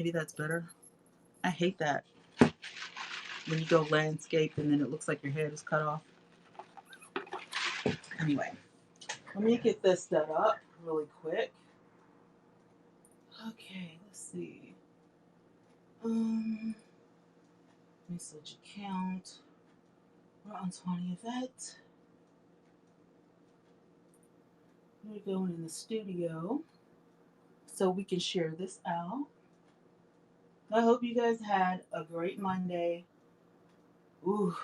Maybe that's better. I hate that when you go landscape and then it looks like your head is cut off. Anyway, let me get this set up really quick. Okay, let's see. Message account. We're on 20 Yvette. We're going in the studio so we can share this out. I hope you guys had a great Monday. Ooh,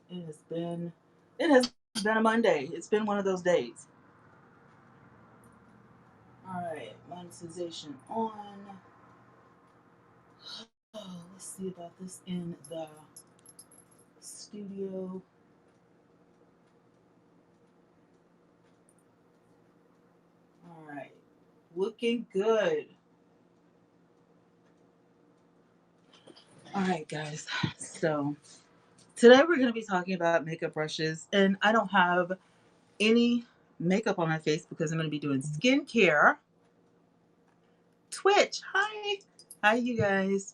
it has been it has been a Monday. It's been one of those days. All right, monetization on. Oh, let's see about this in the studio. All right, looking good. All right, guys. So today we're going to be talking about makeup brushes, and I don't have any makeup on my face because I'm going to be doing skincare. Twitch, hi. Hi, you guys.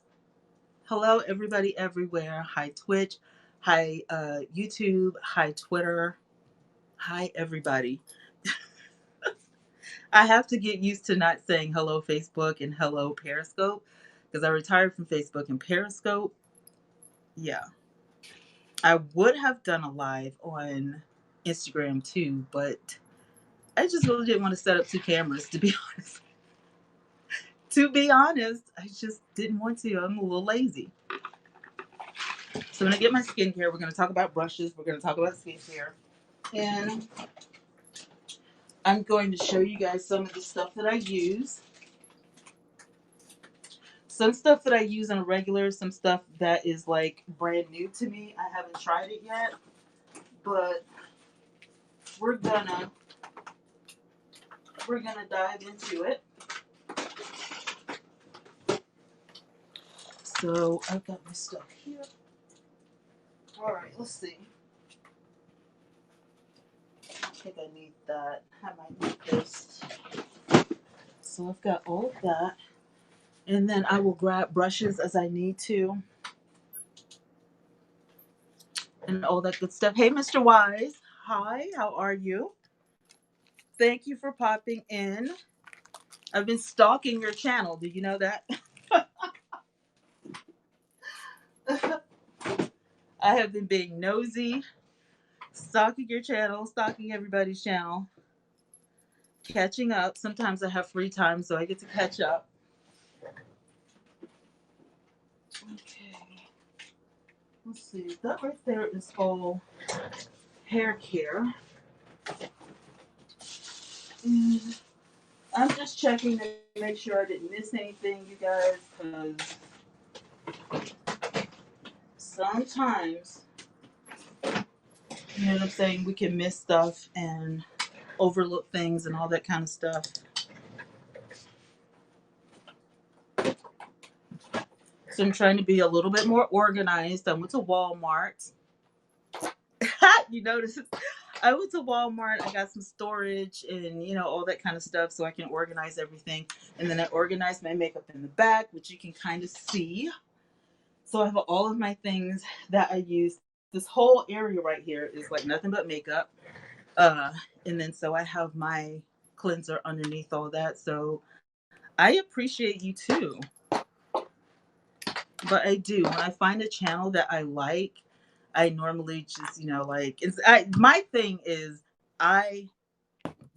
Hello, everybody everywhere. Hi, Twitch. Hi, YouTube. Hi, Twitter. Hi, everybody. I have to get used to not saying hello, Facebook, and hello, Periscope, because I retired from Facebook and Periscope. Yeah. I would have done a live on Instagram too, but I just really didn't want to set up two cameras, to be honest. To be honest, I just didn't want to. I'm a little lazy. So when I get my skincare, we're going to talk about brushes. We're going to talk about skincare. And I'm going to show you guys some of the stuff that I use. Some stuff that I use on a regular, some stuff that is like brand new to me. I haven't tried it yet, but we're gonna dive into it. So I've got my stuff here. All right, let's see. I think I need that. I might need this. So I've got all of that. And then I will grab brushes as I need to. And all that good stuff. Hey, Mr. Wise. Hi, how are you? Thank you for popping in. I've been stalking your channel. Did you know that? I have been being nosy, stalking your channel, stalking everybody's channel, catching up. Sometimes I have free time, so I get to catch up. Okay. Let's see. That right there is all hair care. And I'm just checking to make sure I didn't miss anything, you guys, because sometimes, you know what I'm saying, we can miss stuff and overlook things and all that kind of stuff. So I'm trying to be a little bit more organized. I went to Walmart. You notice I went to Walmart. I got some storage and all that kind of stuff so I can organize everything. And then I organized my makeup in the back, which you can kind of see. So I have all of my things that I use. This whole area right here is like nothing but makeup. And then so I have my cleanser underneath all that. So I appreciate you too. But I do. When I find a channel that I like, I normally just, my thing is I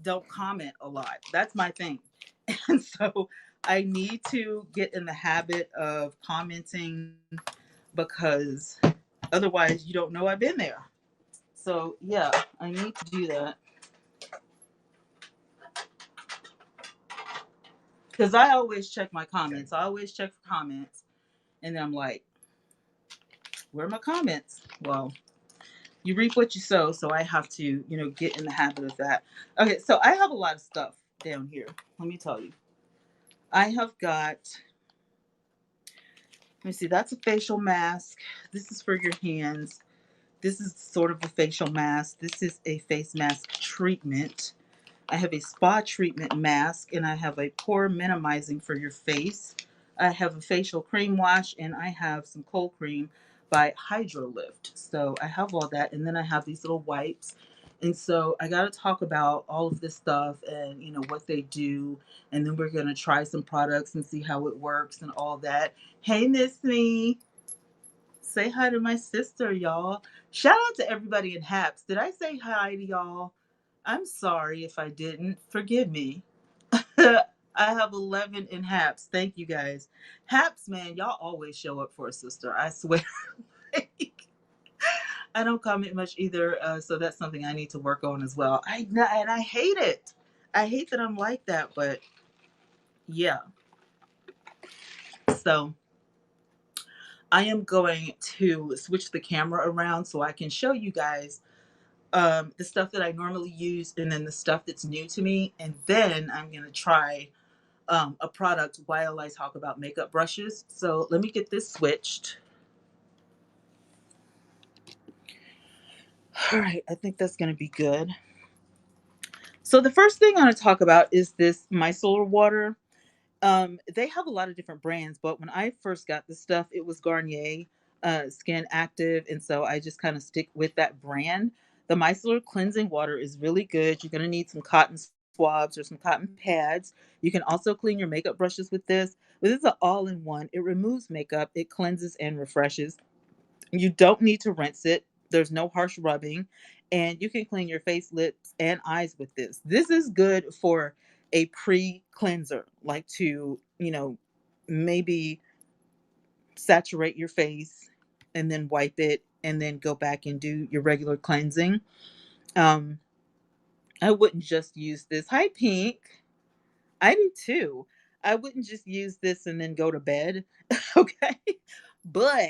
don't comment a lot. That's my thing. And so I need to get in the habit of commenting because otherwise you don't know I've been there. So yeah, I need to do that. Because I always check my comments. I always check for comments. And then I'm like, where are my comments? Well, you reap what you sow, so I have to, get in the habit of that. Okay, so I have a lot of stuff down here. Let me tell you. I have got, let me see, that's a facial mask. This is for your hands. This is sort of a facial mask. This is a face mask treatment. I have a spa treatment mask, and I have a pore minimizing for your face. I have a facial cream wash, and I have some cold cream by Hydrolift. So I have all that, and then I have these little wipes. And so I got to talk about all of this stuff and what they do, and then we're gonna try some products and see how it works and all that. Hey, Miss Me, say hi to my sister, y'all. Shout out to everybody in Haps. Did I say hi to y'all? I'm sorry if I didn't. Forgive me. I have 11 in Haps. Thank you guys. Haps, man, y'all always show up for a sister. I swear. I don't comment much either, so that's something I need to work on as well. And I hate it. I hate that I'm like that, but yeah. So I am going to switch the camera around so I can show you guys the stuff that I normally use and then the stuff that's new to me. And then I'm going to try a product while I talk about makeup brushes. So let me get this switched. All right, I think that's going to be good. So the first thing I'm going to talk about is this micellar water. They have a lot of different brands, but when I first got this stuff, it was Garnier Skin Active, and so I just kind of stick with that brand. The micellar cleansing water is really good. You're gonna need some cotton swabs or some cotton pads. You can also clean your makeup brushes with this. But this is an all-in-one. It removes makeup, it cleanses and refreshes. You don't need to rinse it. There's no harsh rubbing. And you can clean your face, lips, and eyes with this. This is good for a pre-cleanser, like to, maybe saturate your face and then wipe it and then go back and do your regular cleansing. Um, I wouldn't just use this. Hi, Pink. I do too. I wouldn't just use this and then go to bed. Okay. But,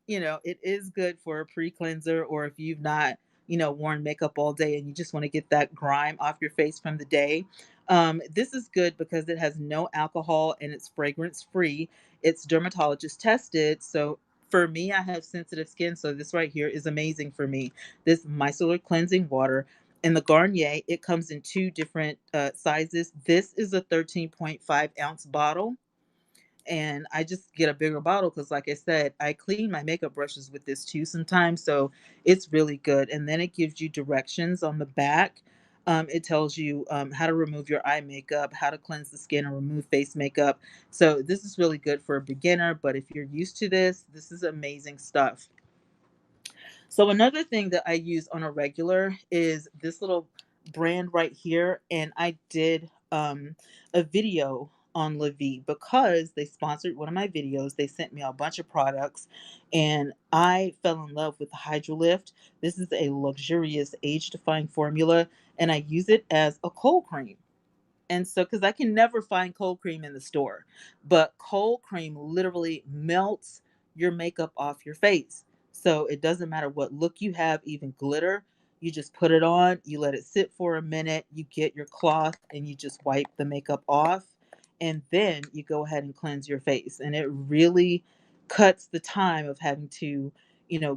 it is good for a pre cleanser, or if you've not, worn makeup all day and you just want to get that grime off your face from the day. This is good because it has no alcohol and it's fragrance free. It's dermatologist tested. So for me, I have sensitive skin. So this right here is amazing for me. This micellar cleansing water. In the Garnier, it comes in two different sizes. This is a 13.5-ounce bottle, and I just get a bigger bottle because, like I said, I clean my makeup brushes with this too sometimes. So it's really good. And then it gives you directions on the back. It tells you how to remove your eye makeup, how to cleanse the skin, and remove face makeup. So this is really good for a beginner. But if you're used to this is amazing stuff. So another thing that I use on a regular is this little brand right here, and I did a video on La Vie because they sponsored one of my videos. They sent me a bunch of products, and I fell in love with the Hydrolift. This is a luxurious age-defying formula, and I use it as a cold cream. And so, because I can never find cold cream in the store, but cold cream literally melts your makeup off your face. So it doesn't matter what look you have, even glitter, you just put it on, you let it sit for a minute, you get your cloth and you just wipe the makeup off. And then you go ahead and cleanse your face. And it really cuts the time of having to,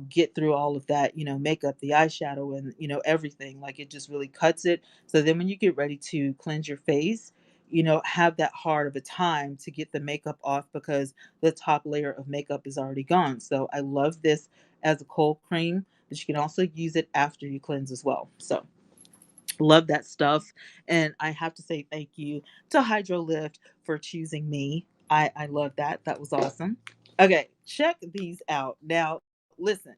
get through all of that, makeup, the eyeshadow, and, everything. Like it just really cuts it, so then when you get ready to cleanse your face, you don't have that hard of a time to get the makeup off because the top layer of makeup is already gone. So I love this as a cold cream, but you can also use it after you cleanse as well. So love that stuff. And I have to say thank you to Hydrolift for choosing me. I love that. That was awesome. Okay, check these out. Now, listen,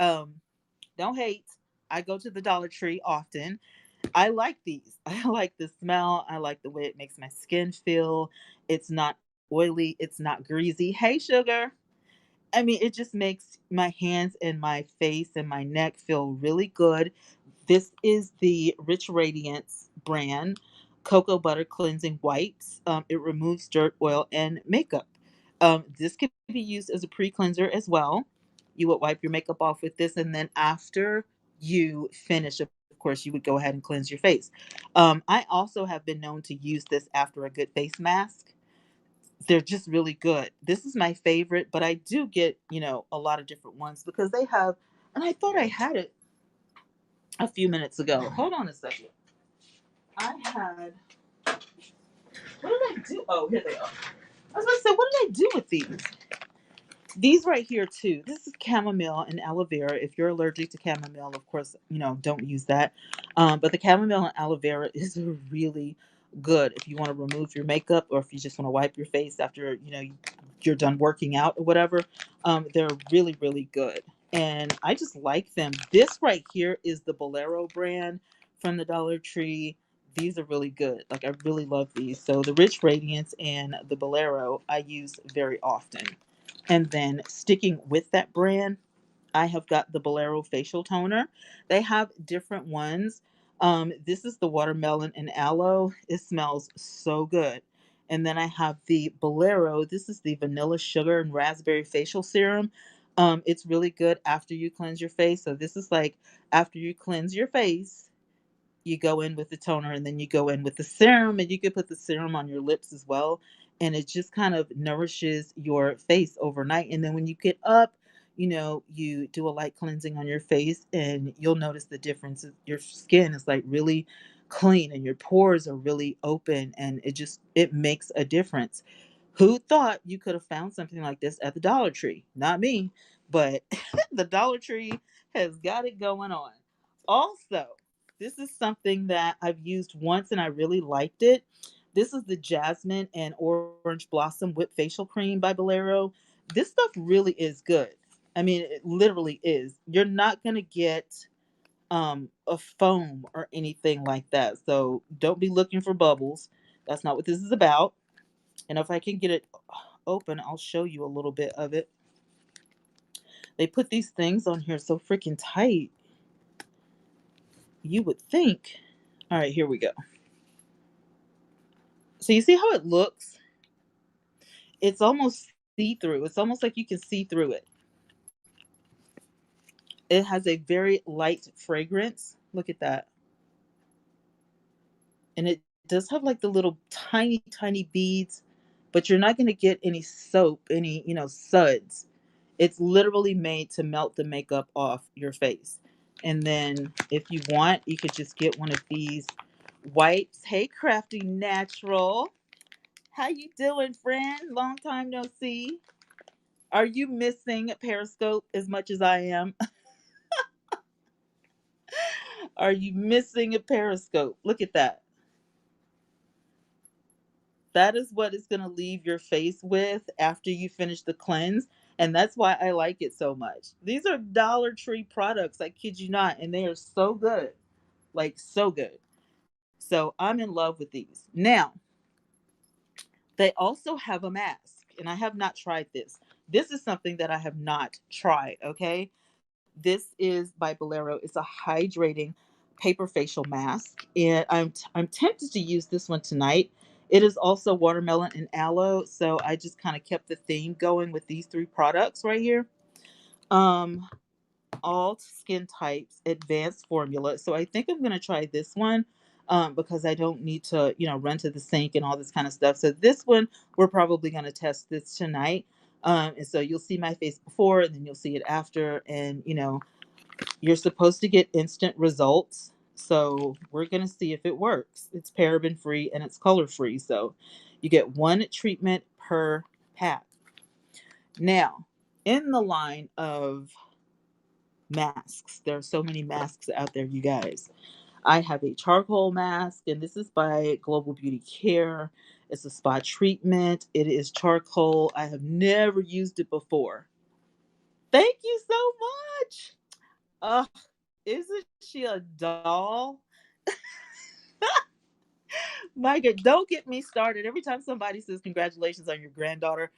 um, don't hate. I go to the Dollar Tree often. I like these. I like the smell. I like the way it makes my skin feel. It's not oily. It's not greasy. Hey, sugar. I mean, it just makes my hands and my face and my neck feel really good. This is the Rich Radiance brand cocoa butter cleansing wipes. It removes dirt, oil, and makeup. This can be used as a pre cleanser as well. You would wipe your makeup off with this, and then after you finish, of course, you would go ahead and cleanse your face. I also have been known to use this after a good face mask. They're just really good. This is my favorite, but I do get, a lot of different ones because they have, and I thought I had it a few minutes ago. Hold on a second. I had, what did I do? Oh, here they are. I was going to say, what did I do with these? These right here too. This is chamomile and aloe vera. If you're allergic to chamomile, of course, don't use that. But the chamomile and aloe vera is really good if you want to remove your makeup or if you just want to wipe your face after you're done working out or whatever. They're really really good, and I just like them. This right here is the Bolero brand from the Dollar Tree. These are really good. Like, I really love these. So the Rich Radiance and the Bolero I use very often. And then sticking with that brand, I have got the Bolero facial toner. They have different ones. This is the watermelon and aloe. It smells so good. And then I have the Bolero. This is the vanilla sugar and raspberry facial serum. It's really good after you cleanse your face. So this is like after you cleanse your face, you go in with the toner and then you go in with the serum, and you can put the serum on your lips as well, and it just kind of nourishes your face overnight. And then when you get up, you do a light cleansing on your face and you'll notice the difference. Your skin is like really clean and your pores are really open, and it makes a difference. Who thought you could have found something like this at the Dollar Tree? Not me, but the Dollar Tree has got it going on. Also, this is something that I've used once and I really liked it. This is the Jasmine and Orange Blossom Whip Facial Cream by Bolero. This stuff really is good. I mean, it literally is. You're not going to get a foam or anything like that. So don't be looking for bubbles. That's not what this is about. And if I can get it open, I'll show you a little bit of it. They put these things on here so freaking tight. You would think. All right, here we go. So you see how it looks? It's almost see-through. It's almost like you can see through it. It has a very light fragrance. Look at that. And it does have like the little tiny, tiny beads, but you're not going to get any soap, any, suds. It's literally made to melt the makeup off your face. And then if you want, you could just get one of these wipes. Hey, Crafty Natural. How you doing, friend? Long time no see. Are you missing Periscope as much as I am? Are you missing a Periscope? Look at that. That is what it's going to leave your face with after you finish the cleanse. And that's why I like it so much. These are Dollar Tree products, I kid you not. And they are so good. Like, so good. So I'm in love with these. Now, they also have a mask. And I have not tried this. This is something that I have not tried, okay? This is by Bolero. It's a hydrating paper facial mask, and I'm tempted to use this one tonight. It is also watermelon and aloe, so I just kind of kept the theme going with these three products right here. Um, all skin types, advanced formula. So I think I'm gonna try this one. Because I don't need to, run to the sink and all this kind of stuff. So this one, we're probably going to test this tonight. And so you'll see my face before and then you'll see it after. And, you're supposed to get instant results. So we're going to see if it works. It's paraben free and it's color free. So you get one treatment per pack. Now, in the line of masks, there are so many masks out there, you guys. I have a charcoal mask, and this is by Global Beauty Care. It's a spa treatment. It is charcoal. I have never used it before. Thank you so much. Uh, isn't she a doll? My God, don't get me started. Every time somebody says congratulations on your granddaughter,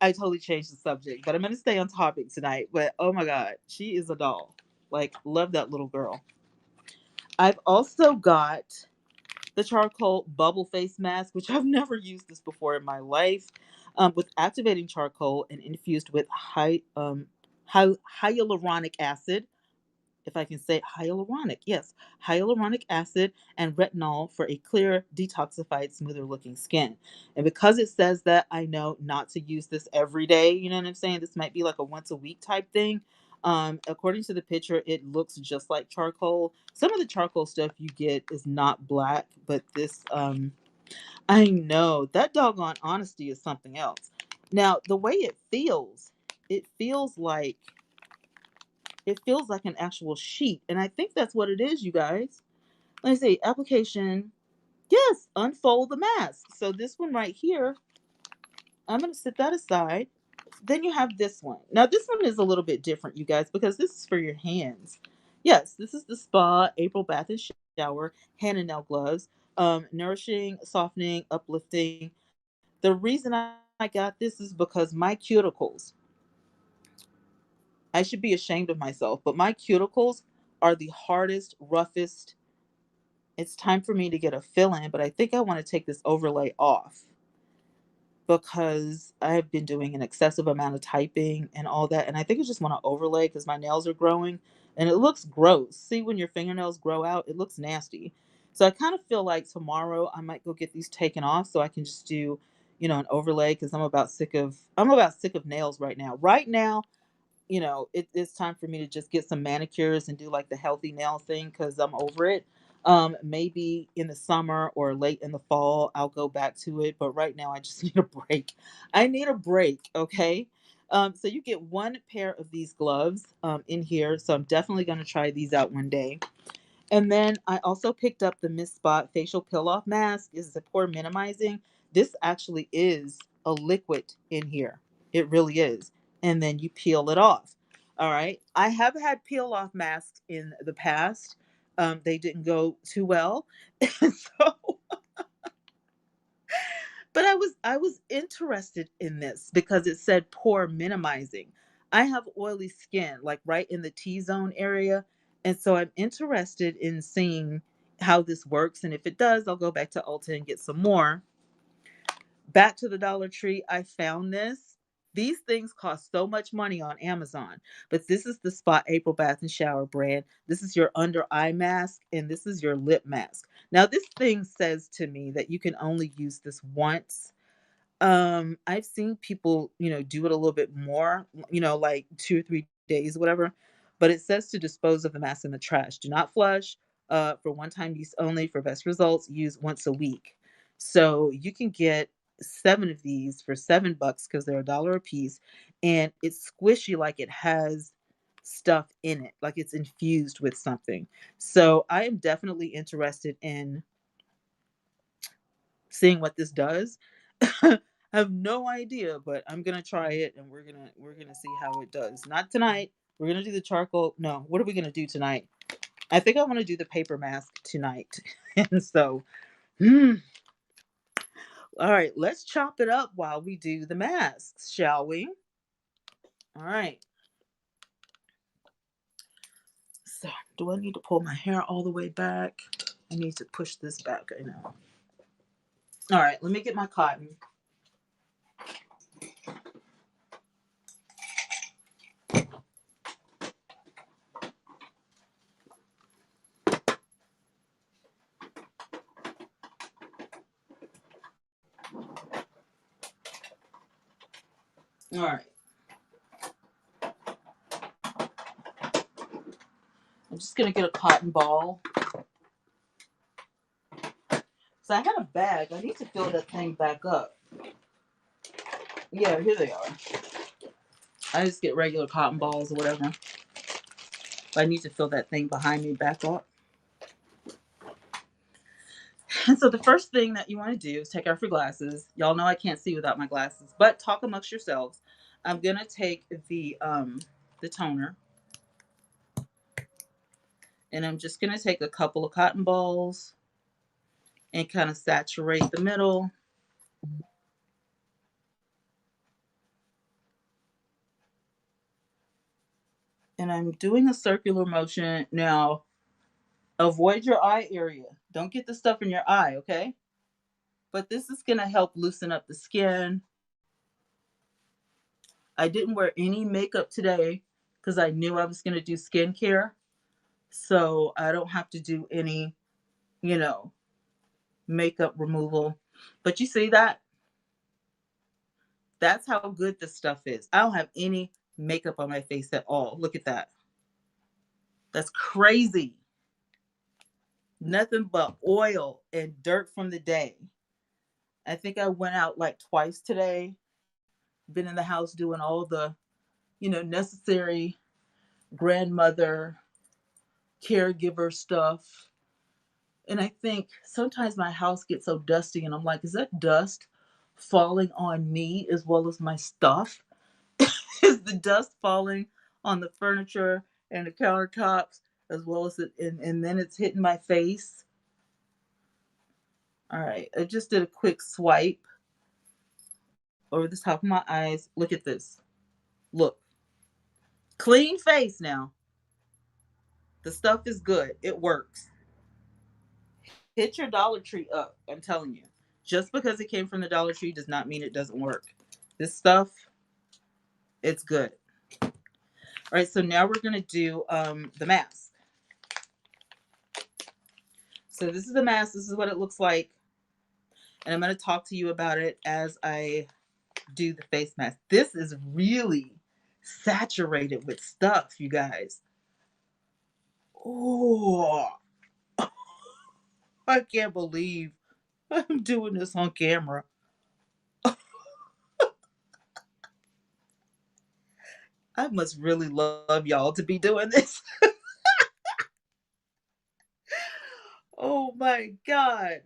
I totally change the subject. But I'm going to stay on topic tonight. But oh my God, she is a doll. Like, love that little girl. I've also got the charcoal bubble face mask, which I've never used this before in my life, with activating charcoal and infused with hyaluronic acid. If I can say hyaluronic, yes, hyaluronic acid and retinol for a clear, detoxified, smoother looking skin. And because it says that, I know not to use this every day. You know what I'm saying? This might be like a once a week type thing. According to the picture, it looks just like charcoal. Some of the charcoal stuff you get is not black, but this I know that doggone honesty is something else. Now, the way it feels like it feels like an actual sheet, and I think that's what it is, you guys. Let me see, application. Yes, unfold the mask. So this one right here, I'm going to set that aside. Then you have this one. Now, this one is a little bit different, you guys, because this is for your hands. Yes, this is the Spa April Bath and Shower hand and nail gloves. Nourishing, softening, uplifting. The reason I got this is because my cuticles, I should be ashamed of myself, but my cuticles are the hardest, roughest. It's time for me to get a fill in, but I think I want to take this overlay off because I have been doing an excessive amount of typing and all that. And I think I just want to overlay because my nails are growing and it looks gross. See, when your fingernails grow out, it looks nasty. So I kind of feel like tomorrow I might go get these taken off so I can just do, an overlay because I'm about sick of nails right now. Right now, it's time for me to just get some manicures and do like the healthy nail thing because I'm over it. Maybe in the summer or late in the fall, I'll go back to it. But right now, I just need a break. I need a break. Okay. So you get one pair of these gloves in here. So I'm definitely going to try these out one day. And then I also picked up the Miss Spot facial peel off mask. This is a pore minimizing. This actually is a liquid in here. It really is. And then you peel it off. All right. I have had peel off masks in the past. They didn't go too well. And so but I was interested in this because it said pore minimizing. I have oily skin, like right in the T zone area, and so I'm interested in seeing how this works. And if it does, I'll go back to Ulta and get some more. Back to the Dollar Tree, I found this. These things cost so much money on Amazon, but this is the Spot April Bath and Shower brand. This is your under eye mask, and this is your lip mask. Now, this thing says to me that you can only use this once. I've seen people, do it a little bit more, like 2 or 3 days, whatever. But it says to dispose of the mask in the trash. Do not flush. For one-time use only. For best results, use once a week. So you can get 7 of these for $7 because they're $1 a piece, and it's squishy, like it has stuff in it, like it's infused with something. So I am definitely interested in seeing what this does. I have no idea, but I'm gonna try it and we're gonna see how it does. Not tonight. We're gonna do the charcoal. No, what are we gonna do tonight? I think I want to do the paper mask tonight. And so, hmm, all right, let's chop it up while we do the masks, shall we? All right. So, do I need to pull my hair all the way back? I need to push this back. I know. All right, let me get my cotton. All right. I'm just gonna get a cotton ball. So I had a bag. I need to fill that thing back up. Yeah, here they are. I just get regular cotton balls or whatever. But I need to fill that thing behind me back up. And so the first thing that you want to do is take off your glasses. Y'all know I can't see without my glasses, but talk amongst yourselves. I'm gonna take the toner, and I'm just gonna take a couple of cotton balls and kind of saturate the middle. And I'm doing a circular motion. Now, avoid your eye area. Don't get the stuff in your eye, okay? But this is gonna help loosen up the skin. I didn't wear any makeup today because I knew I was gonna do skincare. So I don't have to do any, you know, makeup removal. But you see that? That's how good this stuff is. I don't have any makeup on my face at all. Look at that. That's crazy. Nothing but oil and dirt from the day. I think I went out like twice today. Been in the house doing all the, necessary grandmother, caregiver stuff. And I think sometimes my house gets so dusty, and I'm like, is that dust falling on me as well as my stuff? Is the dust falling on the furniture and the countertops as well as it, and then it's hitting my face? All right, I just did a quick swipe over the top of my eyes. Look at this. Look, clean face now. The stuff is good. It works. Hit your Dollar Tree up. I'm telling you. Just because it came from the Dollar Tree does not mean it doesn't work. This stuff, it's good. All right, so now we're gonna do the mask. So this is the mask. This is what it looks like, and I'm gonna talk to you about it as I do the face mask. This is really saturated with stuff, you guys. Oh, I can't believe I'm doing this on camera. I must really love y'all to be doing this. Oh my God.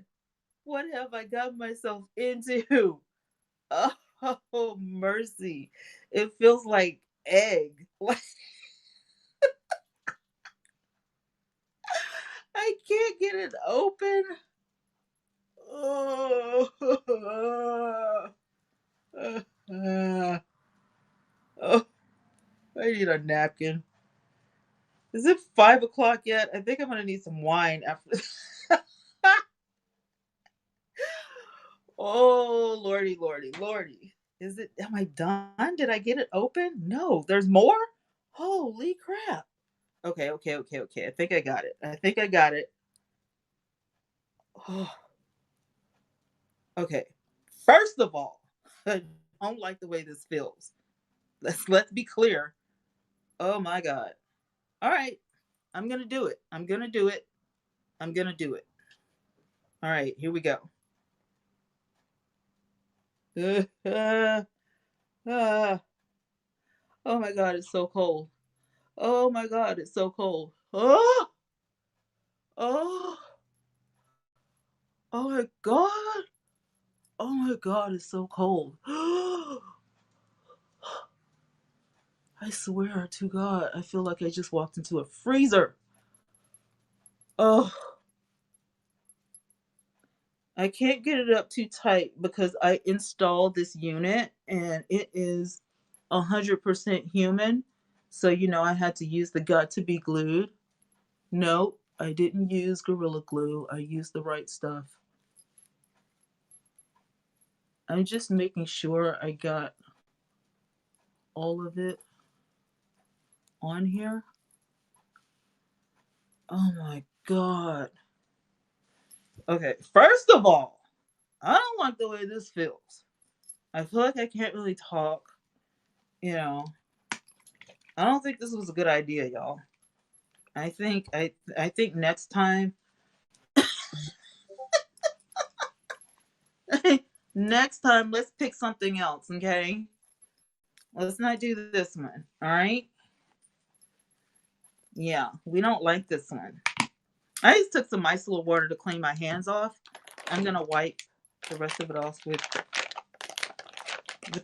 What have I got myself into? Oh, mercy. It feels like egg. Like, I can't get it open. Oh, oh, I need a napkin. Is it 5 o'clock yet? I think I'm gonna need some wine after. Oh, lordy, lordy, lordy. Is it? Am I done? Did I get it open? No, there's more. Holy crap! Okay, okay, okay, okay. I think I got it. I think I got it. Oh, okay. First of all, I don't like the way this feels. Let's be clear. Oh my God. All right. I'm gonna do it. I'm gonna do it. I'm gonna do it. All right, here we go. Ah. Oh my God, it's so cold. Oh my God, it's so cold. Oh, oh, oh my God. Oh my God, it's so cold. I swear to God, I feel like I just walked into a freezer. Oh, I can't get it up too tight because I installed this unit and it is 100% human. So, I had to use the got to be glued. No, I didn't use Gorilla Glue. I used the right stuff. I'm just making sure I got all of it on here. Oh my God. Okay, first of all, I don't like the way this feels. I feel like I can't really talk. You know, I don't think this was a good idea, y'all. I think next time, next time let's pick something else, okay? Let's not do this one. All right? Yeah, we don't like this one. I just took some micellar water to clean my hands off. I'm gonna wipe the rest of it off with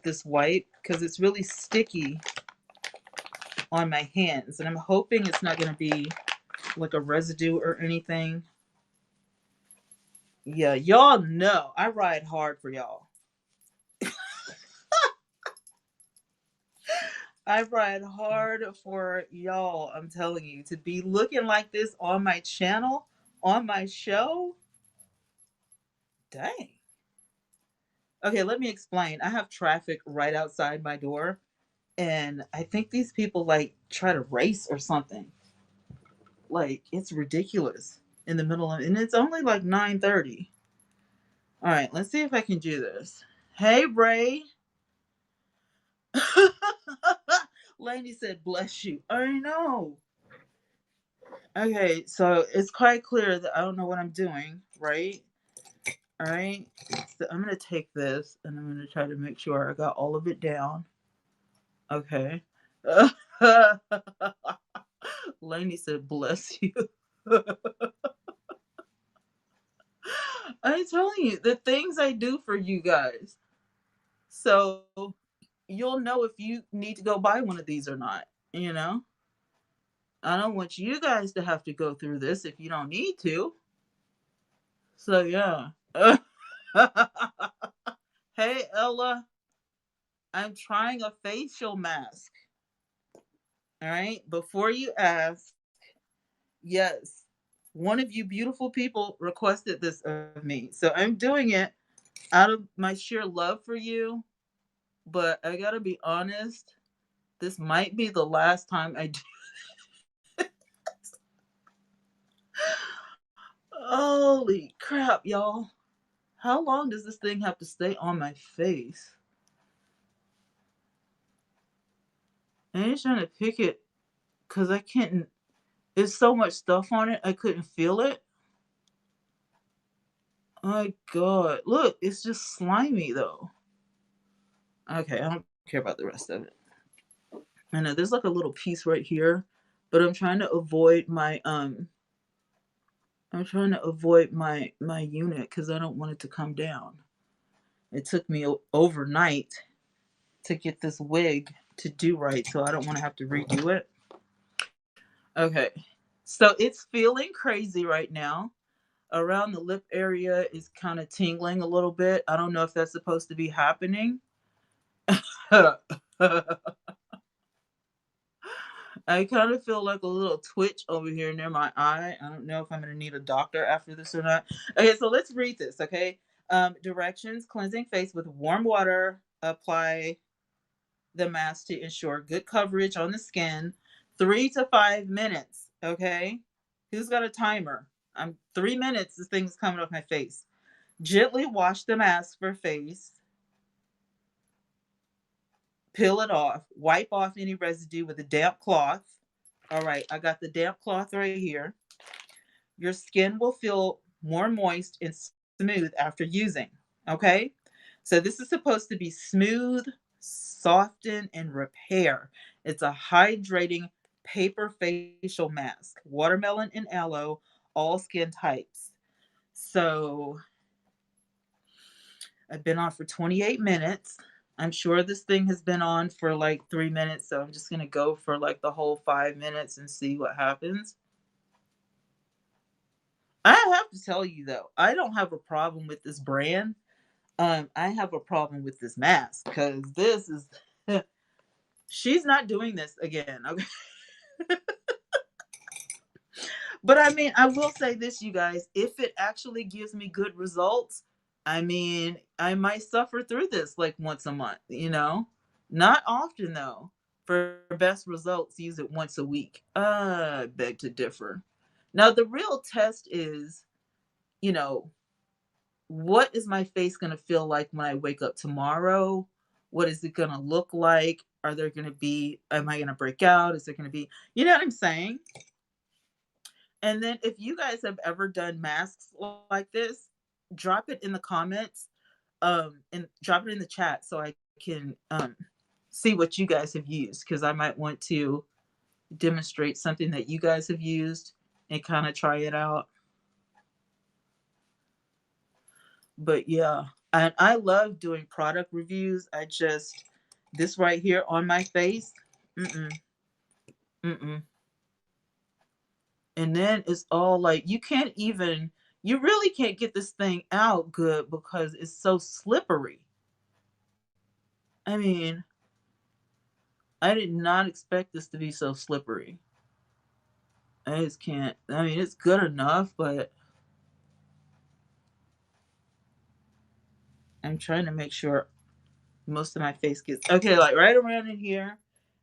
this wipe because it's really sticky on my hands, and I'm hoping it's not gonna be like a residue or anything. Yeah, y'all know I ride hard for y'all. I ride hard for y'all. I'm telling you, to be looking like this on my channel, on my show. Dang. Okay, let me explain. I have traffic right outside my door, and I think these people like try to race or something. Like it's ridiculous in the middle of, and it's only like 9:30. All right, let's see if I can do this. Hey, Ray. Laney said, bless you. I know. Okay, so it's quite clear that I don't know what I'm doing, right? All right. So I'm going to take this and I'm going to try to make sure I got all of it down. Okay. Lainey said, bless you. I'm telling you, the things I do for you guys. So you'll know if you need to go buy one of these or not. You know, I don't want you guys to have to go through this if you don't need to. So, yeah. Hey, Ella, I'm trying a facial mask. All right. Before you ask, yes, one of you beautiful people requested this of me. So I'm doing it out of my sheer love for you. But I got to be honest, this might be the last time I do. Holy crap, y'all. How long does this thing have to stay on my face? I'm just trying to pick it because I can't. There's so much stuff on it, I couldn't feel it. Oh my god. Look, it's just slimy though. Okay, I don't care about the rest of it. I know there's like a little piece right here, but I'm trying to avoid my unit because I don't want it to come down. It took me overnight to get this wig to do right, so I don't want to have to redo it. Okay, so it's feeling crazy right now. Around the lip area is kind of tingling a little bit. I don't know if that's supposed to be happening. I kind of feel like a little twitch over here near my eye. I don't know if I'm going to need a doctor after this or not. Okay, so let's read this, okay? Directions: cleansing face with warm water. Apply the mask to ensure good coverage on the skin. 3 to 5 minutes, okay? Who's got a timer? I'm 3 minutes, this thing's coming off my face. Gently wash the mask for face. Peel it off. Wipe off any residue with a damp cloth. All right, I got the damp cloth right here. Your skin will feel more moist and smooth after using. Okay? So this is supposed to be smooth, soften, and repair. It's a hydrating paper facial mask. Watermelon and aloe, all skin types. So I've been on for 28 minutes. I'm sure this thing has been on for like 3 minutes, so I'm just gonna go for like the whole 5 minutes and see what happens. I have to tell you though, I don't have a problem with this brand. I have a problem with this mask because this is she's not doing this again. Okay. But I mean, I will say this, you guys, if it actually gives me good results, I mean, I might suffer through this like once a month, you know? Not often though. For best results, use it once a week. I beg to differ. Now, the real test is, you know, what is my face going to feel like when I wake up tomorrow? What is it going to look like? Are there going to be, am I going to break out? Is there going to be, you know what I'm saying? And then if you guys have ever done masks like this, drop it in the comments, and drop it in the chat so I can see what you guys have used because I might want to demonstrate something that you guys have used and kind of try it out. But yeah, and I love doing product reviews. I just this right here on my face, mm-mm, mm-mm. And then it's all like you really can't get this thing out good because it's so slippery. I mean, I did not expect this to be so slippery. I just can't. I mean, it's good enough, but I'm trying to make sure most of my face gets okay. Like right around in here,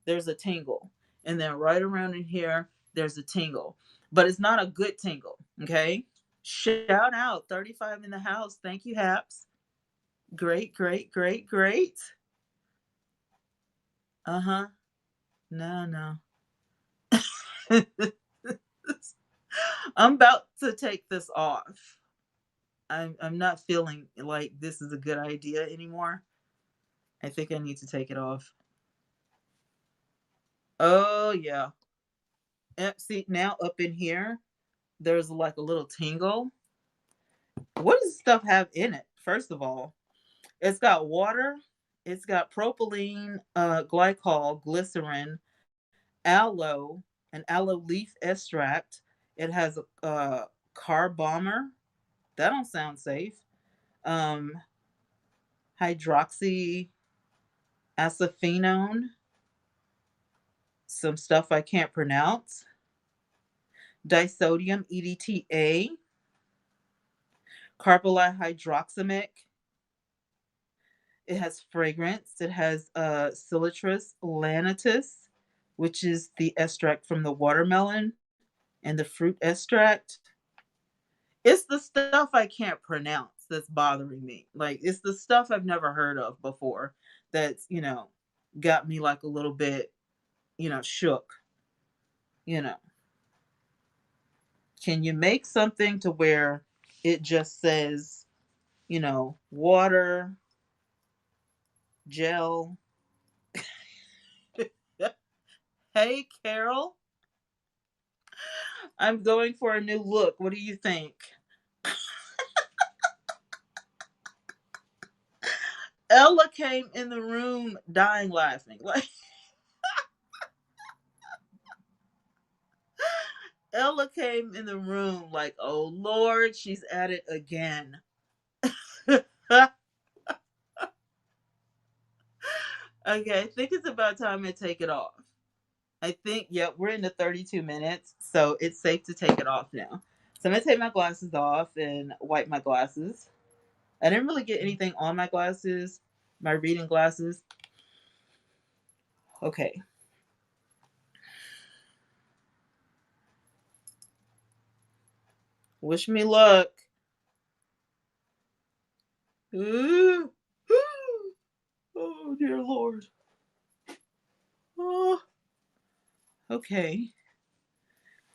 there's a tingle, and then right around in here, there's a tingle, but it's not a good tingle. Okay. Shout out 35 in the house. Thank you, Haps. Great, great, great, great. Uh huh. No, no. I'm about to take this off. I'm not feeling like this is a good idea anymore. I think I need to take it off. Oh yeah. See, now up in here, there's like a little tingle. What does stuff have in it? First of all, it's got water, it's got propylene, glycol, glycerin, aloe, an aloe leaf extract. It has a carbomer. That don't sound safe. Um, hydroxy acetophenone, some stuff I can't pronounce. Disodium EDTA, carbolide hydroxamic. It has fragrance. It has Cilitrus lanatus, which is the extract from the watermelon, and the fruit extract. It's the stuff I can't pronounce that's bothering me. Like, it's the stuff I've never heard of before that's, got me like a little bit, shook. You know, can you make something to where it just says, water, gel? Hey, Carol, I'm going for a new look. What do you think? Ella came in the room dying laughing. Like, Ella came in the room like, oh Lord, she's at it again. Okay, I think it's about time I take it off. I think, yep, we're in the 32 minutes, so it's safe to take it off now. So I'm gonna take my glasses off and wipe my glasses. I didn't really get anything on my glasses, my reading glasses. Okay. Wish me luck. Ooh. Oh, dear Lord. Oh, okay.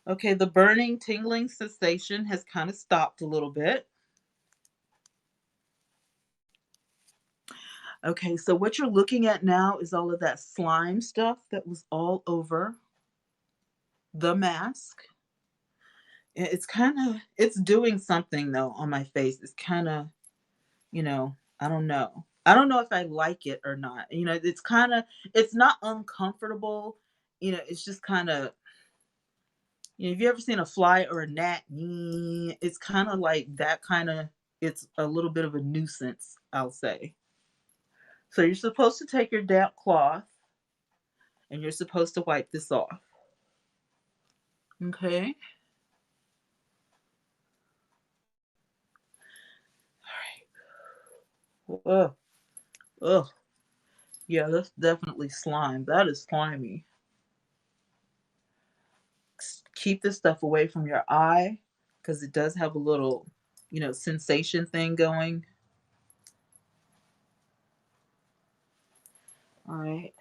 Okay, the burning, tingling sensation has kind of stopped a little bit. Okay, so what you're looking at now is all of that slime stuff that was all over the mask. It's kind of it's doing something though on my face. It's kind of, I don't know. I don't know if I like it or not. It's kind of it's not uncomfortable. It's just kind of, have you ever seen a fly or a gnat? It's kind of like that kind of, it's a little bit of a nuisance, I'll say. So you're supposed to take your damp cloth and you're supposed to wipe this off. Okay? All right. Ugh. Ugh. Yeah, that's definitely slime. That is slimy. Keep this stuff away from your eye because it does have a little, sensation thing going. All right.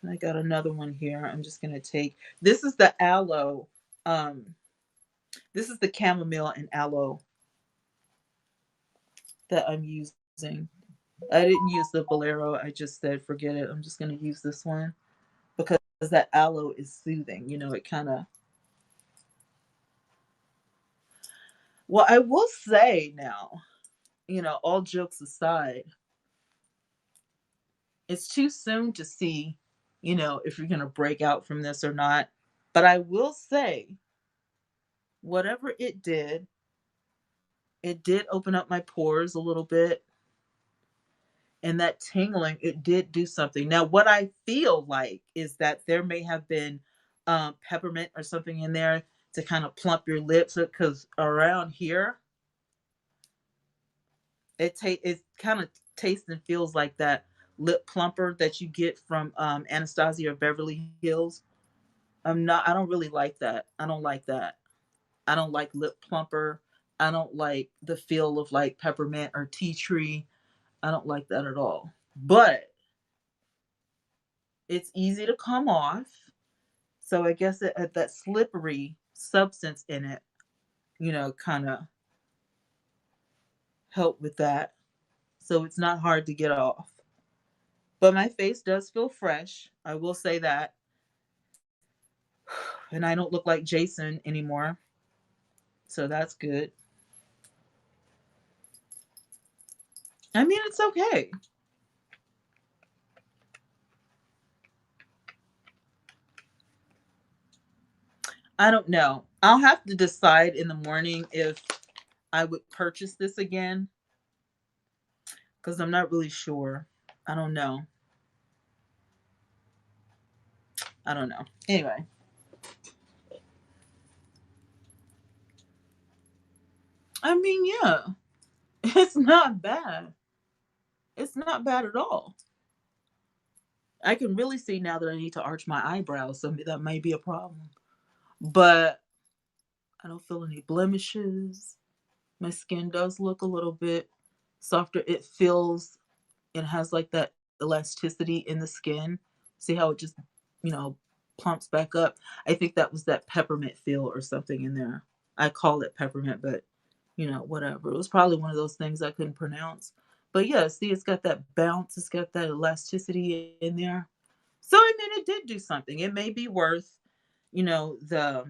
I got another one here. I'm just going to take, this is the aloe. This is the chamomile and aloe that I'm using. I didn't use the Bolero. I just said, forget it. I'm just going to use this one because that aloe is soothing. It kind of. Well, I will say now, all jokes aside, it's too soon to see, if you're going to break out from this or not. But I will say, whatever it did open up my pores a little bit. And that tingling, it did do something. Now, what I feel like is that there may have been peppermint or something in there to kind of plump your lips, because around here, it kind of tastes and feels like that lip plumper that you get from Anastasia or Beverly Hills. I don't really like that. I don't like that. I don't like lip plumper. I don't like the feel of like peppermint or tea tree. I don't like that at all. But it's easy to come off. So I guess that slippery substance in it, kind of help with that. So it's not hard to get off. But my face does feel fresh. I will say that. And I don't look like Jason anymore. So that's good. I mean, it's okay. I don't know. I'll have to decide in the morning if I would purchase this again because I'm not really sure. I don't know. I don't know. Anyway, I mean, yeah, it's not bad. It's not bad at all. I can really see now that I need to arch my eyebrows, so that may be a problem. But I don't feel any blemishes. My skin does look a little bit softer. It feels, it has like that elasticity in the skin. See how it just, you know, plumps back up? I think that was that peppermint feel or something in there. I call it peppermint, but whatever. It was probably one of those things I couldn't pronounce. But yeah, see, it's got that bounce, it's got that elasticity in there. So I mean, it did do something. It may be worth, the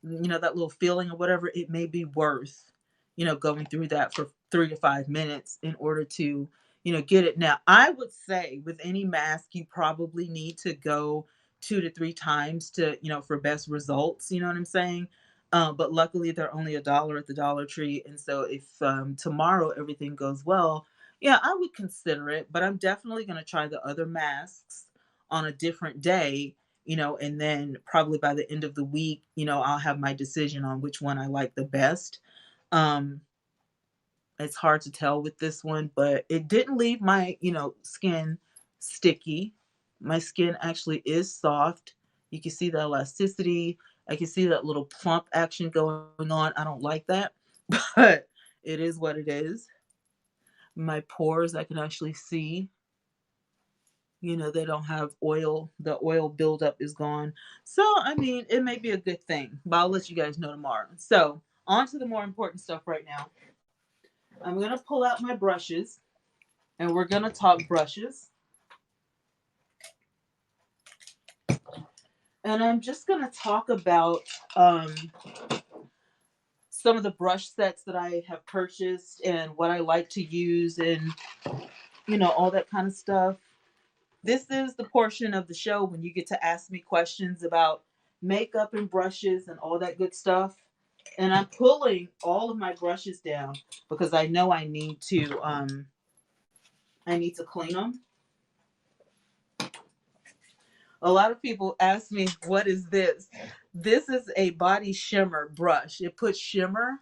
that little feeling or whatever, it may be worth, going through that for 3 to 5 minutes in order to, get it. Now, I would say with any mask, you probably need to go 2 to 3 times to, for best results. You know what I'm saying? But luckily, they're only $1 at the Dollar Tree. And so if tomorrow everything goes well, yeah, I would consider it. But I'm definitely going to try the other masks on a different day, and then probably by the end of the week, I'll have my decision on which one I like the best. Um, it's hard to tell with this one, but it didn't leave my, skin sticky. My skin actually is soft. You can see the elasticity. I can see that little plump action going on. I don't like that, but it is what it is. My pores, I can actually see. They don't have oil. The oil buildup is gone. So, I mean, it may be a good thing, but I'll let you guys know tomorrow. So, on to the more important stuff right now. I'm going to pull out my brushes and we're going to talk brushes. And I'm just going to talk about some of the brush sets that I have purchased and what I like to use and, all that kind of stuff. This is the portion of the show when you get to ask me questions about makeup and brushes and all that good stuff. And I'm pulling all of my brushes down because I know I need to clean them. A lot of people ask me, what is this? This is a body shimmer brush. It puts shimmer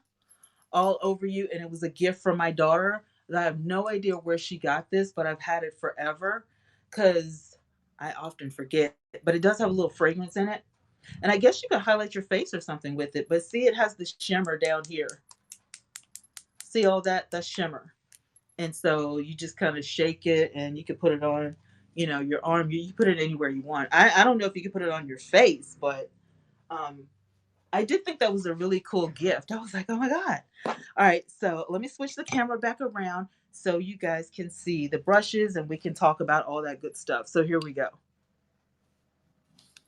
all over you, and it was a gift from my daughter. I have no idea where she got this, but I've had it forever because I often forget. But it does have a little fragrance in it. And I guess you could highlight your face or something with it. But see, it has the shimmer down here. See all that? That's shimmer. And so you just kind of shake it and you can put it on, your arm. You put it anywhere you want. I don't know if you can put it on your face, but um, I did think that was a really cool gift. I was like, oh my God. All right, so let me switch the camera back around so you guys can see the brushes and we can talk about all that good stuff. So here we go.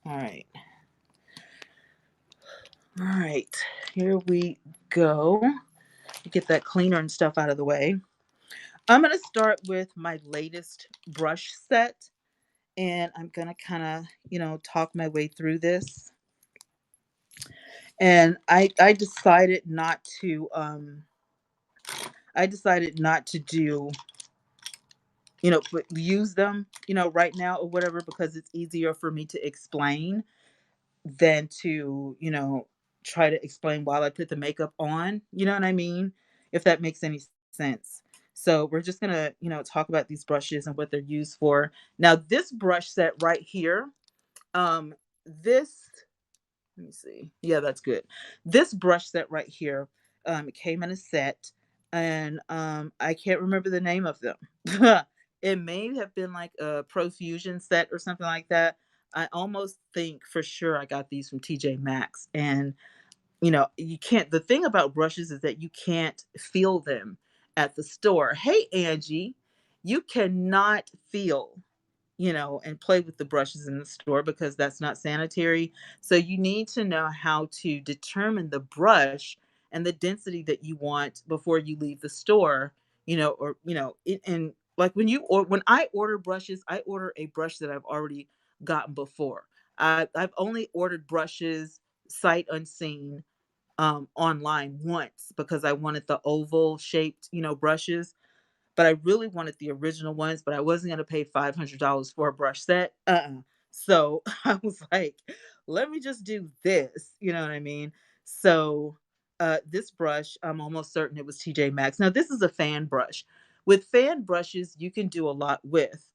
All right. All right. Here we go. Get that cleaner and stuff out of the way. I'm going to start with my latest brush set and I'm going to kind of, talk my way through this. And I decided not to do, use them, right now or whatever because it's easier for me to explain than to, try to explain while I put the makeup on, you know what I mean? If that makes any sense. So we're just gonna, talk about these brushes and what they're used for. Now, this brush set right here, this, let me see. Yeah, that's good. This brush set right here, it came in a set, and I can't remember the name of them. It may have been like a Profusion set or something like that. I almost think for sure I got these from TJ Maxx, and you can't. The thing about brushes is that you can't feel them. at the store. Hey, Angie, you cannot feel, and play with the brushes in the store because that's not sanitary. So you need to know how to determine the brush and the density that you want before you leave the store, and like when I order brushes, I order a brush that I've already gotten before. I've only ordered brushes sight unseen online once because I wanted the oval shaped, brushes, but I really wanted the original ones, but I wasn't gonna pay $500 for a brush set. So I was like, let me just do this. You know what I mean? So this brush, I'm almost certain it was TJ Maxx. Now this is a fan brush. With fan brushes, you can do a lot with.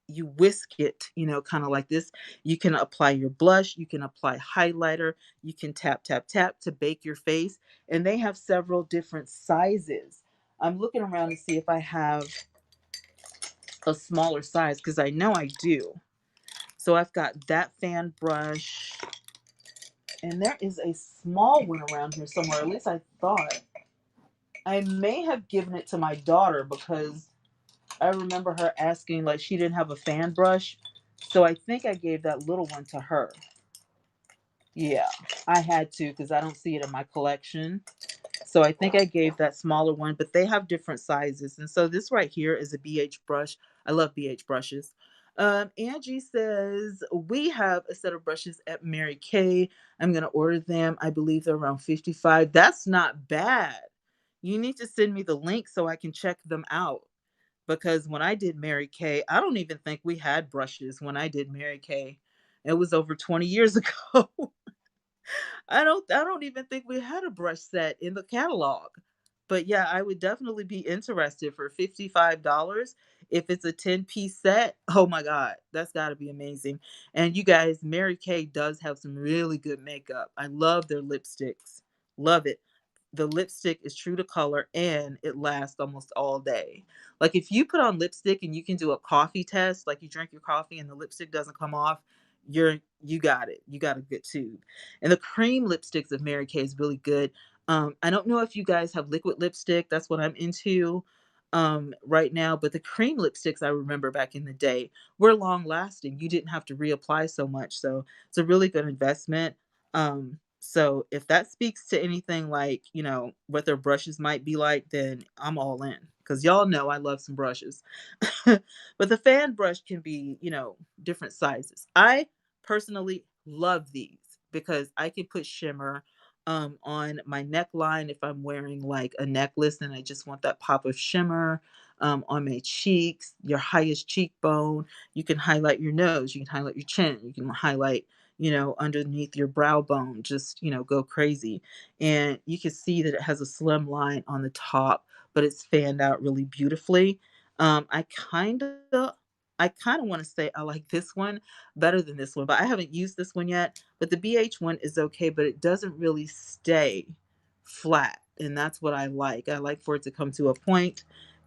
You whisk it, kind of like this. You can apply your blush, you can apply highlighter, you can tap, tap, tap to bake your face. And they have several different sizes. I'm looking around to see if I have a smaller size because I know I do. So I've got that fan brush, and there is a small one around here somewhere. At least I thought. I may have given it to my daughter because I remember her asking, like, she didn't have a fan brush. So I think I gave that little one to her. Yeah, I had to because I don't see it in my collection. So I think I gave that smaller one, but they have different sizes. And so this right here is a BH brush. I love BH brushes. Angie says, we have a set of brushes at Mary Kay. I'm going to order them. I believe they're around 55. That's not bad. You need to send me the link so I can check them out. Because when I did Mary Kay, I don't even think we had brushes when I did Mary Kay. It was over 20 years ago. I don't even think we had a brush set in the catalog. But yeah, I would definitely be interested for $55 if it's a 10-piece set. Oh my god, that's got to be amazing. And you guys, Mary Kay does have some really good makeup. I love their lipsticks. Love it. The lipstick is true to color and it lasts almost all day. Like if you put on lipstick and you can do a coffee test, like you drink your coffee and the lipstick doesn't come off, you got it. You got a good tube. And the cream lipsticks of Mary Kay is really good. I don't know if you guys have liquid lipstick. That's what I'm into right now. But the cream lipsticks I remember back in the day were long lasting. You didn't have to reapply so much. So it's a really good investment. So if that speaks to anything like, what their brushes might be like, then I'm all in. Because y'all know I love some brushes. But the fan brush can be, different sizes. I personally love these because I can put shimmer on my neckline if I'm wearing like a necklace and I just want that pop of shimmer on my cheeks, your highest cheekbone. You can highlight your nose, you can highlight your chin, you can highlight, underneath your brow bone, just, go crazy. And you can see that it has a slim line on the top, but it's fanned out really beautifully. I kind of want to say I like this one better than this one, but I haven't used this one yet. But the BH one is okay, but it doesn't really stay flat. And that's what I like. I like for it to come to a point,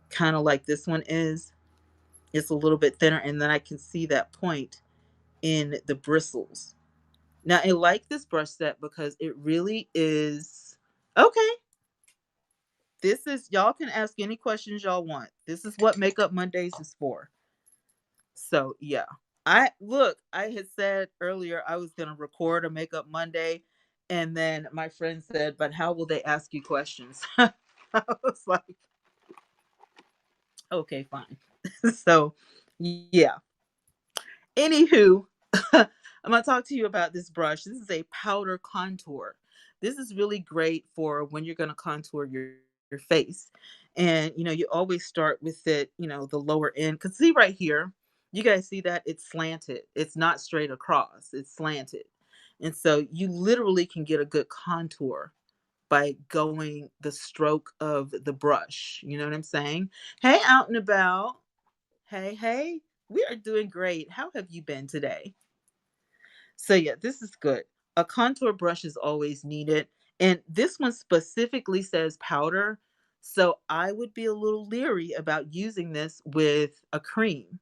kind of like this one is. It's a little bit thinner, and then I can see that point in the bristles. Now, I like this brush set because it really is okay. This is, y'all can ask any questions y'all want. This is what Makeup Mondays is for. So yeah, I had said earlier I was gonna record a Makeup Monday, and then my friend said, "But how will they ask you questions?" I was like, "Okay, fine." So yeah. Anywho, I'm gonna talk to you about this brush. This is a powder contour. This is really great for when you're gonna contour your face. And you always start with it, the lower end. Cause see right here, you guys see that it's slanted. It's not straight across, it's slanted. And so you literally can get a good contour by going the stroke of the brush. You know what I'm saying? Hey, out and about. Hey, hey, we are doing great. How have you been today? So, yeah, this is good. A contour brush is always needed. And this one specifically says powder. So, I would be a little leery about using this with a cream.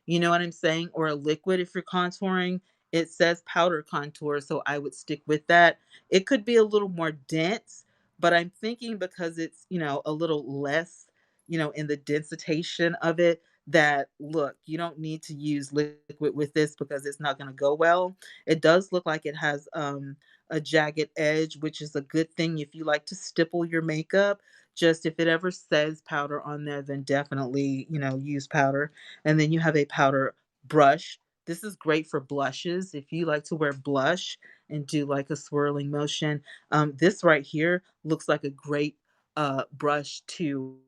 You know what I'm saying? Or a liquid if you're contouring. It says powder contour. So, I would stick with that. It could be a little more dense, But I'm thinking because it's, a little less, in the densitation of it, that look, you don't need to use liquid with this because it's not going to go well. It does look like it has a jagged edge, which is a good thing if you like to stipple your makeup. Just if it ever says powder on there, then definitely, use powder. And then you have a powder brush. This is great for blushes. If you like to wear blush and do like a swirling motion, this right here looks like a great brush to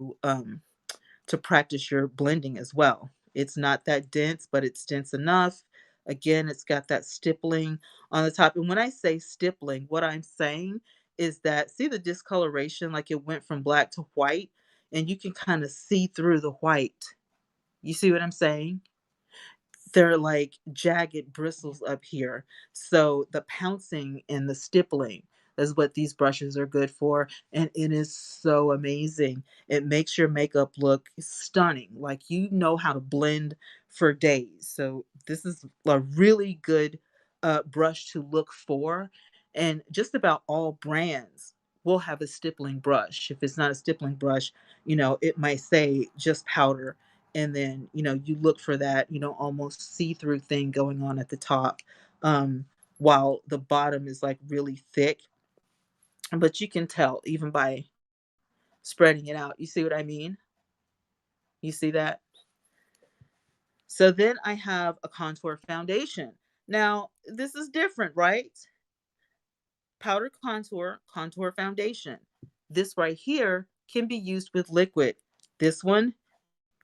practice your blending as well. It's not that dense, but it's dense enough. Again, it's got that stippling on the top. And when I say stippling, what I'm saying is that see the discoloration, like it went from black to white, and you can kind of see through the white. You see what I'm saying? They're like jagged bristles up here. So the pouncing and the stippling is what these brushes are good for. And it is so amazing. It makes your makeup look stunning. Like you know how to blend for days. So this is a really good brush to look for. And just about all brands will have a stippling brush. If it's not a stippling brush, it might say just powder, and then you look for that almost see-through thing going on at the top, um while the bottom is like really thick, but you can tell even by spreading it out. You see what I mean? You see that? So then I have a contour foundation. Now this is different, right? Powder contour, contour foundation. This right here can be used with liquid. This one,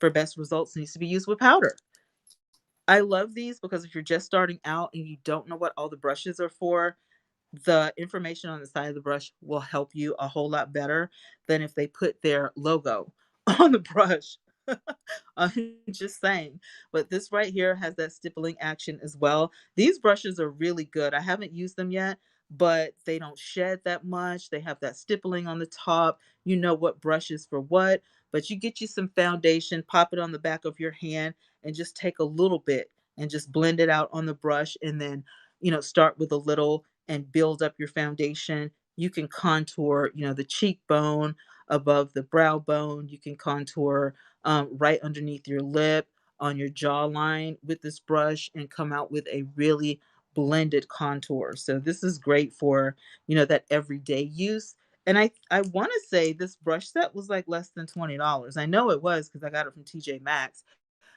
for best results, needs to be used with powder. I love these because if you're just starting out and you don't know what all the brushes are for, the information on the side of the brush will help you a whole lot better than if they put their logo on the brush. I'm just saying. But this right here has that stippling action as well. These brushes are really good. I haven't used them yet, but they don't shed that much. They have that stippling on the top. You know what brush is for what. But you get you some foundation, pop it on the back of your hand, and just take a little bit and just blend it out on the brush. And then, start with a little and build up your foundation. You can contour, the cheekbone above the brow bone. You can contour right underneath your lip, on your jawline with this brush, and come out with a really blended contour. So this is great for, that everyday use. And I want to say this brush set was like less than $20. I know it was because I got it from TJ Maxx,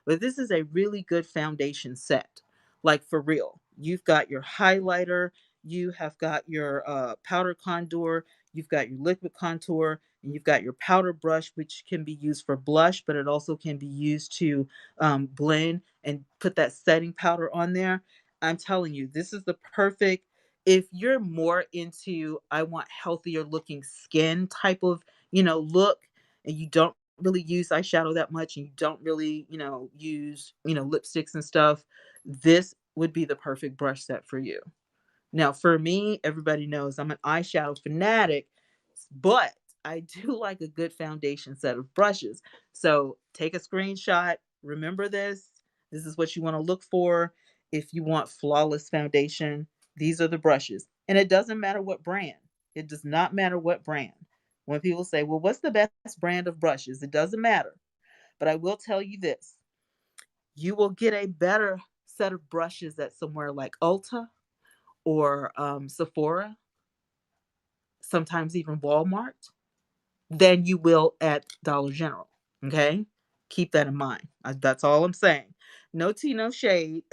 but this is a really good foundation set. Like for real. You've got your highlighter, you have got your powder contour, you've got your liquid contour, and you've got your powder brush, which can be used for blush, but it also can be used to blend and put that setting powder on there. I'm telling you, this is the perfect. If you're more into, I want healthier looking skin type of, look, and you don't really use eyeshadow that much and you don't really, use, lipsticks and stuff, this would be the perfect brush set for you. Now, for me, everybody knows I'm an eyeshadow fanatic, but I do like a good foundation set of brushes. So take a screenshot. Remember this. This is what you want to look for. If you want flawless foundation, these are the brushes. And it doesn't matter what brand, it does not matter what brand. When people say, well, what's the best brand of brushes? It doesn't matter. But I will tell you this, you will get a better set of brushes at somewhere like Ulta or Sephora, sometimes even Walmart, than you will at Dollar General. Okay? Keep that in mind. That's all I'm saying. No tea, no shade.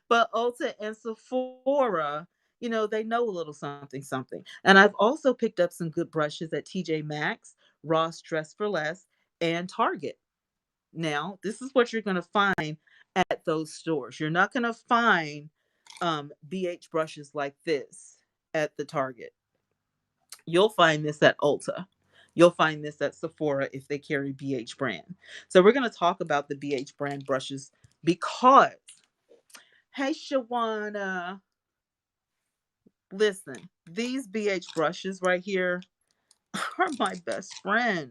But Ulta and Sephora, they know a little something, something. And I've also picked up some good brushes at TJ Maxx, Ross Dress for Less, and Target. Now, this is what you're going to find at those stores. You're not going to find BH brushes like this at the Target. You'll find this at Ulta. You'll find this at Sephora if they carry BH brand. So we're going to talk about the BH brand brushes because, hey, Shawana, listen, these BH brushes right here are my best friend.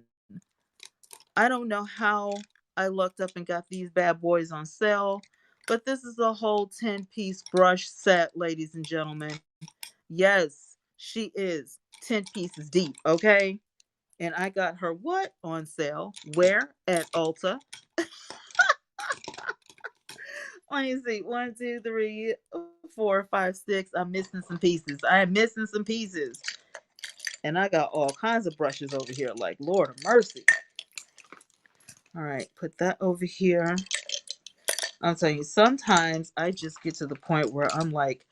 I don't know how I looked up and got these bad boys on sale, but this is a whole 10-piece brush set, ladies and gentlemen. Yes, She is 10 pieces deep, okay? And I got her what on sale? Where? At Ulta. Let me see. One, two, three, 4, 5, 6. I'm missing some pieces. I am missing some pieces. And I got all kinds of brushes over here. Like, Lord of mercy. All right, put that over here. I'm telling you, sometimes I just get to the point where I'm like,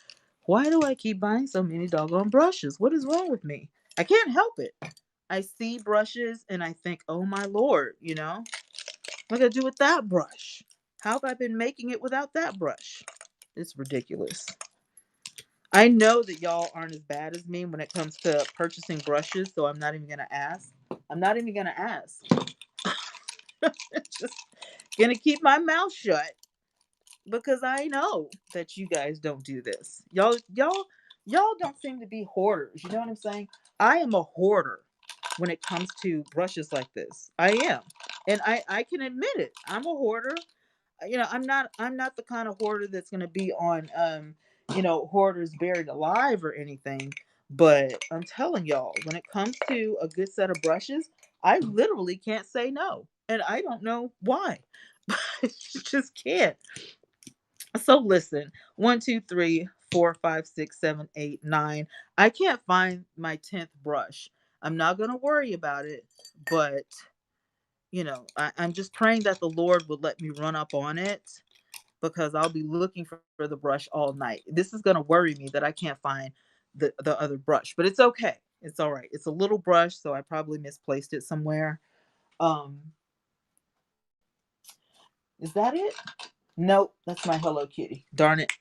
why do I keep buying so many doggone brushes? What is wrong with me? I can't help it. I see brushes and I think, oh my Lord, what do I do with that brush? How have I been making it without that brush? It's ridiculous. I know that y'all aren't as bad as me when it comes to purchasing brushes, so I'm not even going to ask. I'm not even going to ask. Just going to keep my mouth shut because I know that you guys don't do this. Y'all don't seem to be hoarders. You know what I'm saying? I am a hoarder when it comes to brushes like this. I am. And I can admit it. I'm a hoarder. I'm not the kind of hoarder that's going to be on Hoarders Buried Alive or anything, but I'm telling y'all, when it comes to a good set of brushes, I literally can't say no, and I don't know why. I just can't. So listen, 1, 2, 3, 4, 5, 6, 7, 8, 9. I can't find my 10th brush. I'm not going to worry about it, but I'm just praying that the Lord would let me run up on it because I'll be looking for the brush all night. This is going to worry me that I can't find the other brush, but it's okay. It's all right. It's a little brush, so I probably misplaced it somewhere. Um, is that it? Nope, that's my Hello Kitty. Darn it.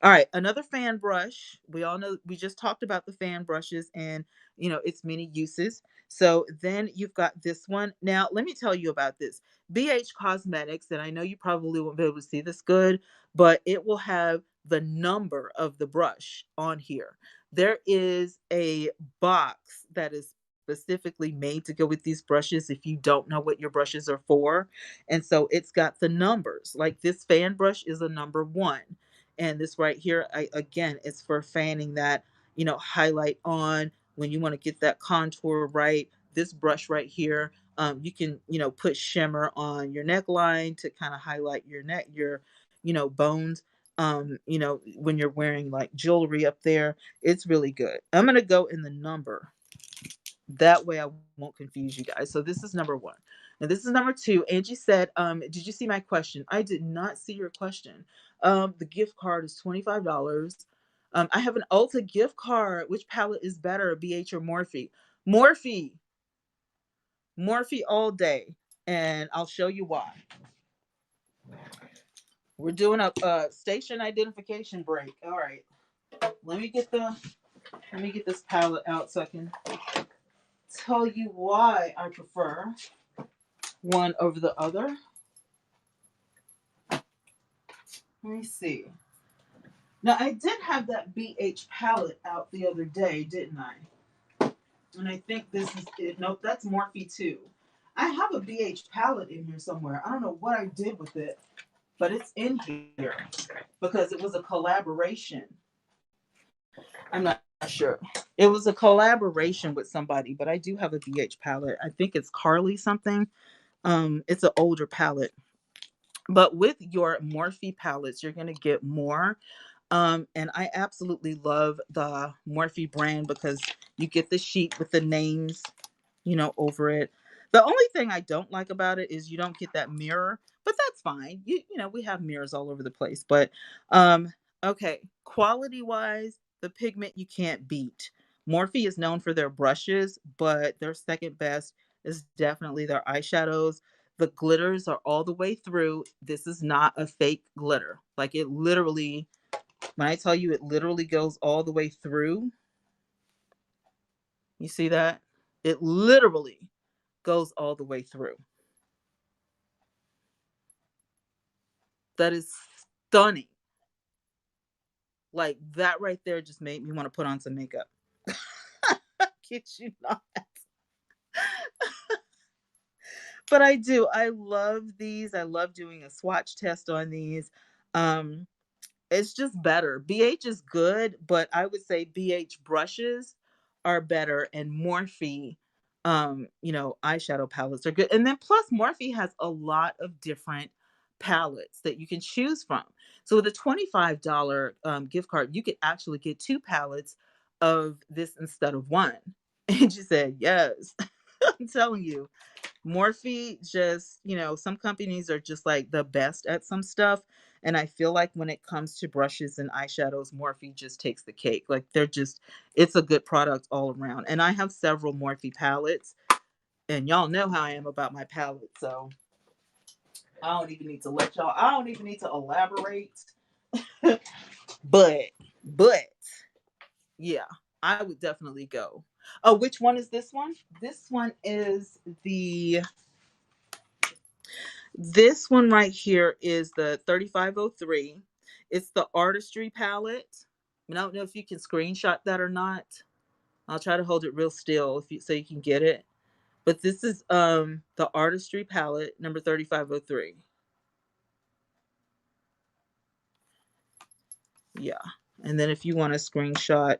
All right, another fan brush. We all know we just talked about the fan brushes and its many uses. So then you've got this one. Now, let me tell you about this. BH Cosmetics, and I know you probably won't be able to see this good, but it will have the number of the brush on here. There is a box that is specifically made to go with these brushes if you don't know what your brushes are for. And so it's got the numbers. Like this fan brush is a number 1. And this right here, again, it's for fanning that, highlight on when you want to get that contour right. This brush right here, you can, put shimmer on your neckline to kind of highlight your neck, your, bones. When you're wearing like jewelry up there, it's really good. I'm going to go in the number. That way I won't confuse you guys. So this is number 1. Now this is number 2. Angie said, did you see my question? I did not see your question. The gift card is $25. I have an Ulta gift card. Which palette is better, BH or Morphe? Morphe. Morphe all day. And I'll show you why. We're doing a station identification break. All right. Let me get this palette out so I can tell you why I prefer one over the other. Let me see. Now, I did have that BH palette out the other day, didn't I? And I think this is it. Nope, that's Morphe too. I have a BH palette in here somewhere. I don't know what I did with it, but it's in here because it was a collaboration. I'm not sure. It was a collaboration with somebody, but I do have a BH palette. I think it's Carly something. It's an older palette. But with your Morphe palettes, you're going to get more. And I absolutely love the Morphe brand because you get the sheet with the names, over it. The only thing I don't like about it is you don't get that mirror, but that's fine. We have mirrors all over the place. But okay, quality wise, the pigment you can't beat. Morphe is known for their brushes, but their second best is definitely their eyeshadows. The glitters are all the way through. This is not a fake glitter. Like it literally, when I tell you it literally goes all the way through, you see that? It literally goes all the way through. That is stunning. Like that right there just made me want to put on some makeup. Kid you not. But I do. I love these. I love doing a swatch test on these. Um, it's just better. BH is good, but I would say BH brushes are better, and Morphe, eyeshadow palettes are good. And then plus Morphe has a lot of different palettes that you can choose from. So with a $25 gift card, you could actually get two palettes of this instead of one. And she said, yes. I'm telling you, Morphe just, some companies are just like the best at some stuff. And I feel like when it comes to brushes and eyeshadows, Morphe just takes the cake. Like it's a good product all around. And I have several Morphe palettes, and y'all know how I am about my palettes. So I don't even need to elaborate. but, but yeah, I would definitely go. Oh, which one is this one? This one is this one right here is the 3503. It's the Artistry palette. I don't know if you can screenshot that or not. I'll try to hold it real still so you can get it. But this is the Artistry palette number 3503. Yeah. And then if you want to screenshot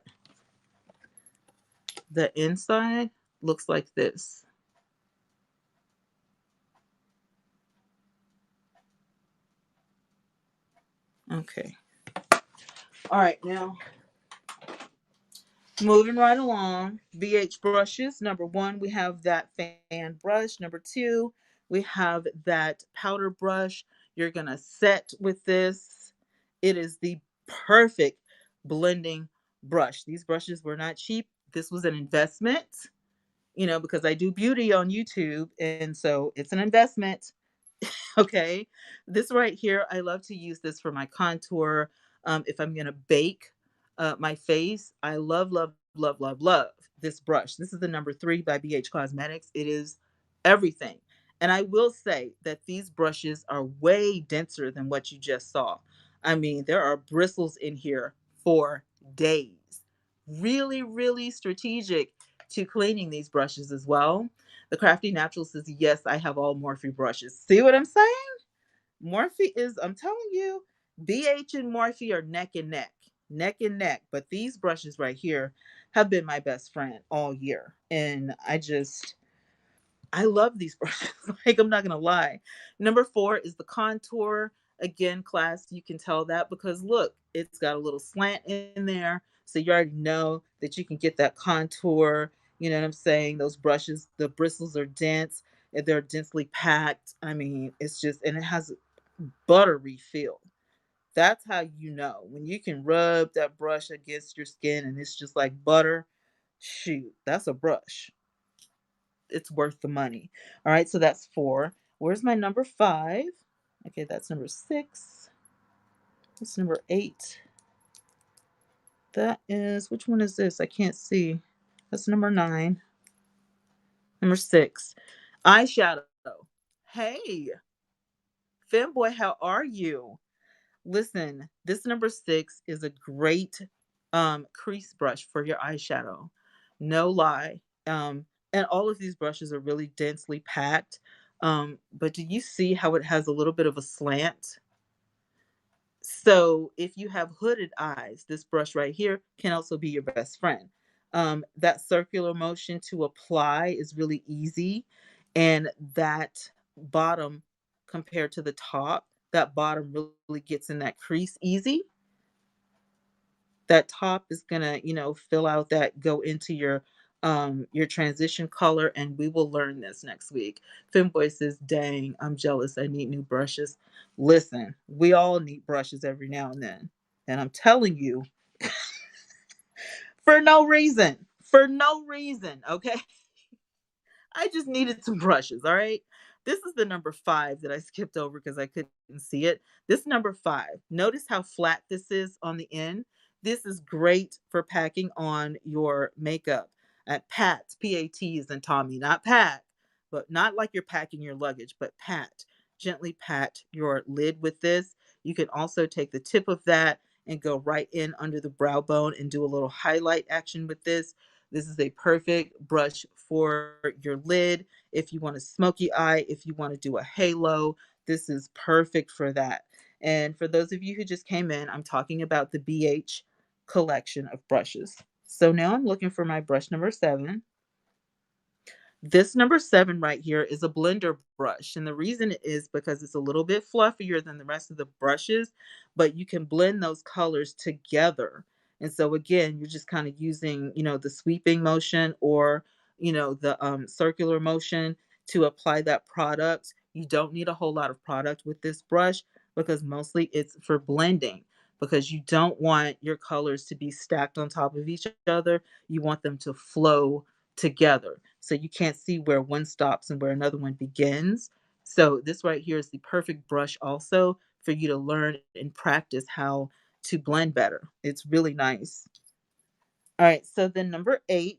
the inside, looks like this. Okay. All right, now moving right along, BH brushes. Number one, we have that fan brush. Number two, we have that powder brush. You're going to set with this. It is the perfect blending brush. These brushes were not cheap. This was an investment, because I do beauty on YouTube. And so it's an investment. Okay. This right here, I love to use this for my contour. If I'm going to bake my face, I love, love, love, love, love this brush. This is the number 3 by BH Cosmetics. It is everything. And I will say that these brushes are way denser than what you just saw. I mean, there are bristles in here for days. Really, really strategic to cleaning these brushes as well. The Crafty Natural says, yes, I have all Morphe brushes. See what I'm saying? Morphe is, I'm telling you, BH and Morphe are neck and neck, neck and neck. But these brushes right here have been my best friend all year. And I love these brushes. Like, I'm not going to lie. Number 4 is the contour. Again, class, you can tell that because look, it's got a little slant in there. So you already know that you can get that contour. You know what I'm saying? Those brushes, the bristles are dense. And they're densely packed. I mean, it's just, and it has a buttery feel. That's how you know. When you can rub that brush against your skin and it's just like butter, shoot, that's a brush. It's worth the money. All right, so that's 4. Where's my number 5? Okay, that's number 6. That's number 8. That is, which one is this? I can't see. That's number 9. Number 6. Eyeshadow. Hey, Femboy, how are you? Listen, this number 6 is a great crease brush for your eyeshadow. No lie. And all of these brushes are really densely packed. But do you see how it has a little bit of a slant? So if you have hooded eyes, this brush right here can also be your best friend. That circular motion to apply is really easy. And that bottom compared to the top, that bottom really gets in that crease easy. That top is gonna, fill out that, go into your transition color, and we will learn this next week. Femboy says, dang, I'm jealous. I need new brushes. Listen, we all need brushes every now and then. And I'm telling you, for no reason. For no reason, okay? I just needed some brushes, all right? This is the number 5 that I skipped over because I couldn't see it. This number 5. Notice how flat this is on the end. This is great for packing on your makeup. At Pat, P-A-T, and Tommy, not pack, but not like you're packing your luggage, but pat. Gently pat your lid with this. You can also take the tip of that and go right in under the brow bone and do a little highlight action with this. This is a perfect brush for your lid. If you want a smoky eye, if you want to do a halo, this is perfect for that. And for those of you who just came in, I'm talking about the BH collection of brushes. So now I'm looking for my brush number 7. This number 7 right here is a blender brush. And the reason is because it's a little bit fluffier than the rest of the brushes, but you can blend those colors together. And so again, you're just kind of using, the sweeping motion or, the circular motion to apply that product. You don't need a whole lot of product with this brush because mostly it's for blending, because you don't want your colors to be stacked on top of each other. You want them to flow together. So you can't see where one stops and where another one begins. So this right here is the perfect brush also for you to learn and practice how to blend better. It's really nice. All right, so then number 8.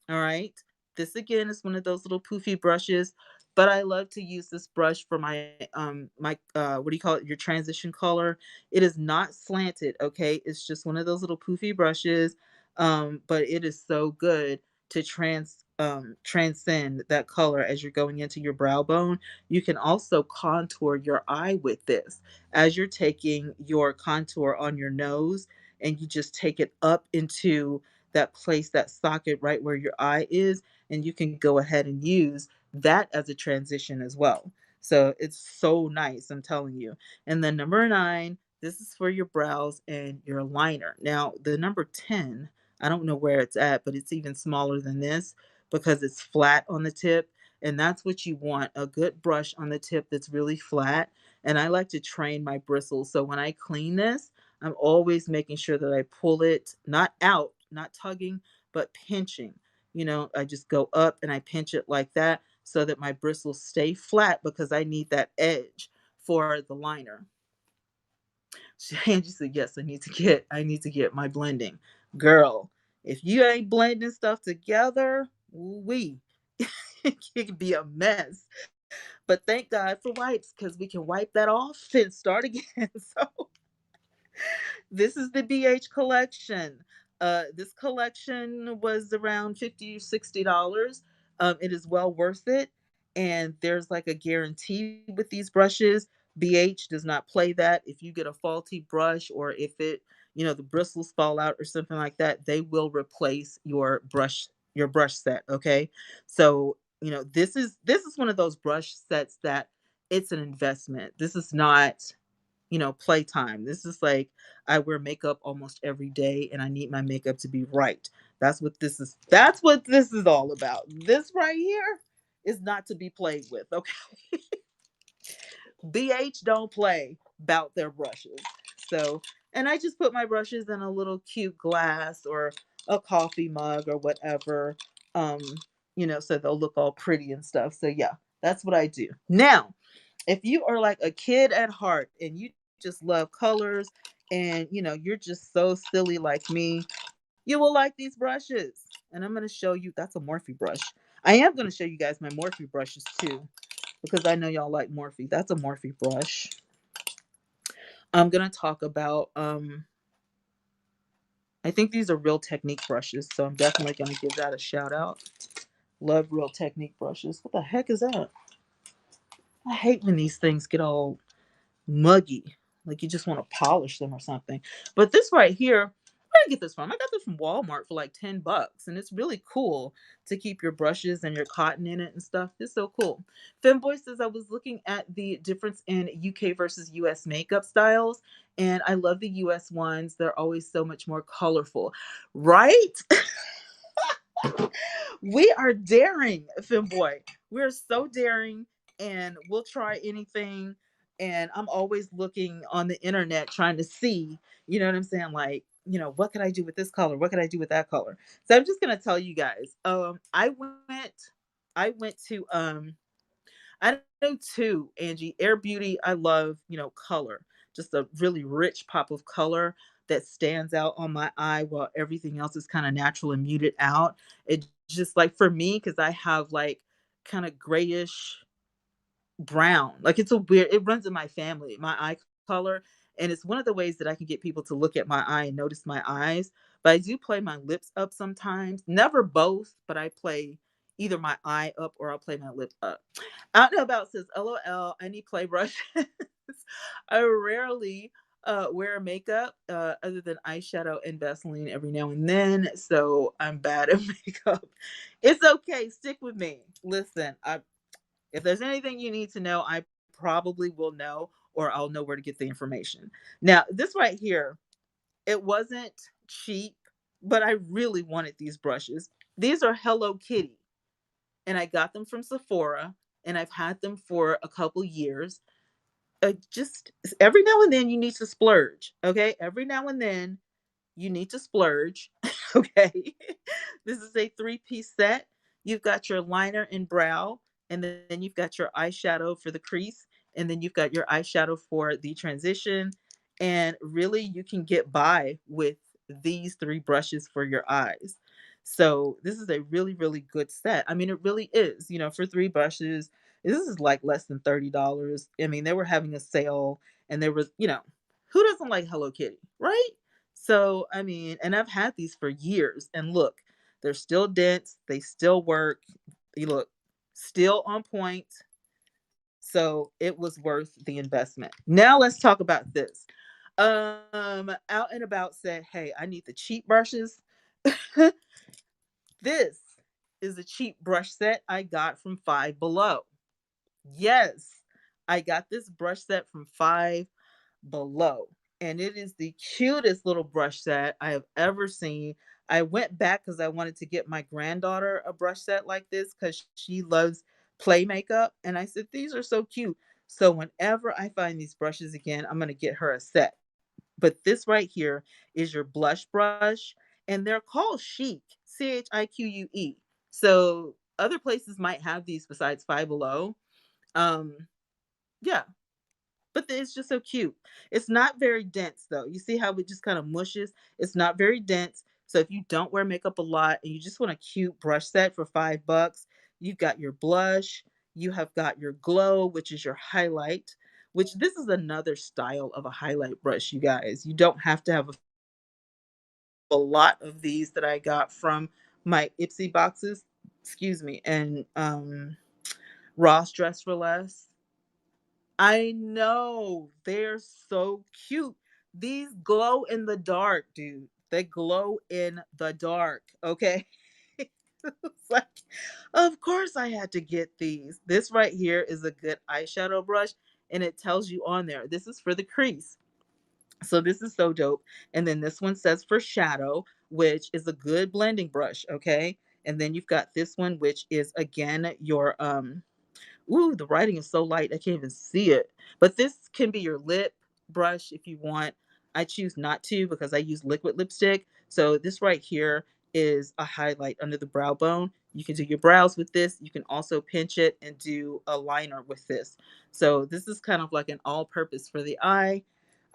All right. This again is one of those little poofy brushes, but I love to use this brush for my what do you call it? Your transition color. It is not slanted, okay? It's just one of those little poofy brushes. But it is so good to transcend that color as you're going into your brow bone. You can also contour your eye with this as you're taking your contour on your nose, and you just take it up into that place, that socket right where your eye is, and you can go ahead and use that as a transition as well. So it's so nice, I'm telling you. And then number 9, this is for your brows and your liner. Now, the number 10, I don't know where it's at, but it's even smaller than this because it's flat on the tip. And that's what you want, a good brush on the tip that's really flat. And I like to train my bristles. So when I clean this, I'm always making sure that I pull it not out, not tugging, but pinching. I just go up and I pinch it like that so that my bristles stay flat because I need that edge for the liner. Angie said, "Yes, I need to get my blending, girl. If you ain't blending stuff together, we it can be a mess. But thank God for wipes because we can wipe that off and start again." So this is the BH collection. This collection was around $50 or $60. It is well worth it. And there's like a guarantee with these brushes. BH does not play that. If you get a faulty brush or if the bristles fall out or something like that, they will replace your brush set. Okay. So, this is one of those brush sets that it's an investment. This is not playtime. This is like I wear makeup almost every day and I need my makeup to be right. That's what this is all about. This right here is not to be played with, okay? BH don't play about their brushes. So, and I just put my brushes in a little cute glass or a coffee mug or whatever, so they'll look all pretty and stuff. So, yeah, that's what I do. Now, if you are like a kid at heart and you just love colors and you're just so silly like me, you will like these brushes. And I'm going to show you, that's a Morphe brush. I am going to show you guys my Morphe brushes too because I know y'all like Morphe. That's a Morphe brush. I'm going to talk about I think these are Real Technique brushes, so I'm definitely going to give that a shout out. Love Real Technique brushes. What the heck is that? I hate when these things get all muggy, like you just want to polish them or something. But this right here, where did I get this from? I got this from Walmart for like $10, and it's really cool to keep your brushes and your cotton in it and stuff. It's so cool. Femboy says I was looking at the difference in UK versus US makeup styles, and I love the US ones. They're always so much more colorful, right? We are daring, Femboy. We're so daring, and we'll try anything. And I'm always looking on the internet trying to see, you know what I'm saying? Like, what could I do with this color? What could I do with that color? So I'm just gonna tell you guys. I went to I know too, Angie. Air Beauty, I love, color. Just a really rich pop of color that stands out on my eye while everything else is kind of natural and muted out. It just like for me, because I have like kind of grayish brown. Like it runs in my family, my eye color. And it's one of the ways that I can get people to look at my eye and notice my eyes. But I do play my lips up sometimes. Never both, but I play either my eye up or I'll play my lip up. I don't know about says LOL. I need play brushes. I rarely wear makeup other than eyeshadow and Vaseline every now and then. So I'm bad at makeup. It's okay. Stick with me. Listen, if there's anything you need to know, I probably will know, or I'll know where to get the information. Now, this right here, it wasn't cheap, but I really wanted these brushes. These are Hello Kitty, and I got them from Sephora, and I've had them for a couple years. Just every now and then you need to splurge, okay? Every now and then you need to splurge, okay? This is a three-piece set. You've got your liner and brow, and then you've got your eyeshadow for the crease, and then you've got your eyeshadow for the transition. And really, you can get by with these three brushes for your eyes. So this is a really, really good set. I mean, it really is. For three brushes, this is like less than $30. I mean, they were having a sale, and there was, who doesn't like Hello Kitty, right? So, I mean, and I've had these for years, and look, they're still dense, they still work. You look still on point. So, it was worth the investment. Now let's talk about this. Out and About said, "Hey, I need the cheap brushes." This is a cheap brush set I got from Five Below. Yes, I got this brush set from Five Below. And it is the cutest little brush set I have ever seen. I went back because I wanted to get my granddaughter a brush set like this because she loves play makeup. And I said, these are so cute. So whenever I find these brushes again, I'm going to get her a set. But this right here is your blush brush, and they're called Chic, Chique. So other places might have these besides Five Below. Um, yeah, but it's just so cute. It's not very dense though. You see how it just kind of mushes? It's not very dense. So if you don't wear makeup a lot and you just want a cute brush set for $5, you've got your blush, you have got your glow, which is your highlight, which this is another style of a highlight brush, you guys. You don't have to have a lot of these that I got from my Ipsy boxes, excuse me, and Ross Dress for Less. I know. They're so cute. These glow in the dark, dude. They glow in the dark. Okay. It's like, of course I had to get these. This right here is a good eyeshadow brush, and it tells you on there. This is for the crease. So this is so dope. And then this one says for shadow, which is a good blending brush. Okay. And then you've got this one, which is again your ooh, the writing is so light I can't even see it. But this can be your lip brush if you want. I choose not to because I use liquid lipstick. So this right here is a highlight under the brow bone. You can do your brows with this. You can also pinch it and do a liner with this. So this is kind of like an all-purpose for the eye.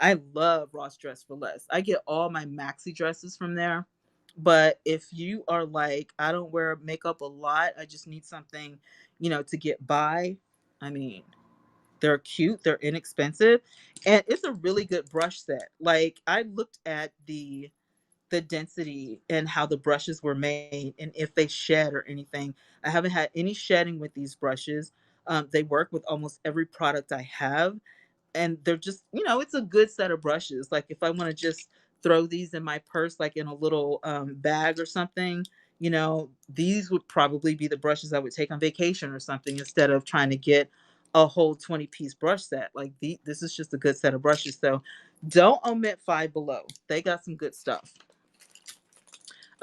I love Ross Dress for Less. I get all my maxi dresses from there. But if you are like, I don't wear makeup a lot, I just need something, to get by. I mean, they're cute, they're inexpensive, and it's a really good brush set. Like I looked at the density and how the brushes were made and if they shed or anything. I haven't had any shedding with these brushes. They work with almost every product I have, and they're just, it's a good set of brushes. Like if I want to just throw these in my purse like in a little bag or something, these would probably be the brushes I would take on vacation or something instead of trying to get a whole 20-piece brush set. Like this is just a good set of brushes. So don't omit Five Below. They got some good stuff.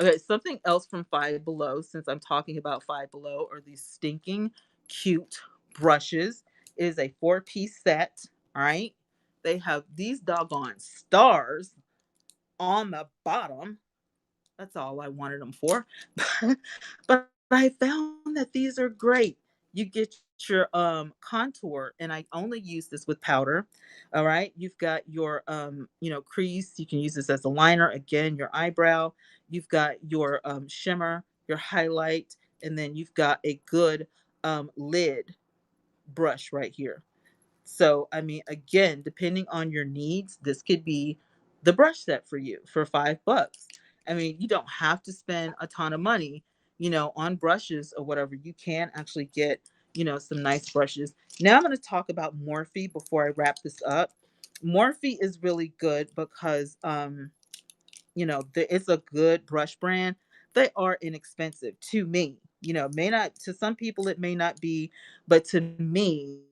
Okay, something else from Five Below, since I'm talking about Five Below, are these stinking cute brushes. It is a four-piece set. All right. They have these doggone stars on the bottom. That's all I wanted them for. But I found that these are great. You get your contour, and I only use this with powder. All right. You've got your crease. You can use this as a liner. Again, your eyebrow. You've got your shimmer, your highlight, and then you've got a good lid brush right here. So, I mean, again, depending on your needs, this could be the brush set for you for $5. I mean, you don't have to spend a ton of money, on brushes or whatever. You can actually get, some nice brushes. Now I'm going to talk about Morphe before I wrap this up. Morphe is really good because it's a good brush brand. They are inexpensive to me. May not, to some people it may not be, but to me,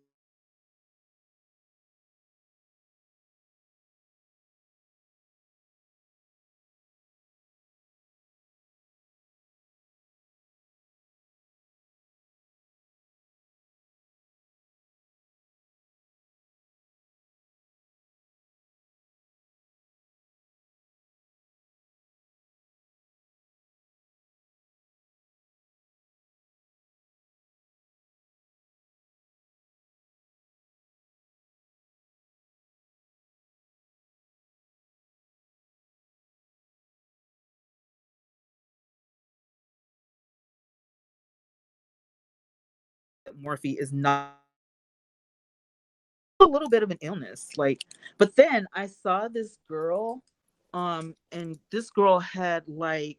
Morphe is not a little bit of an illness. Like, but then I saw this girl, and this girl had like,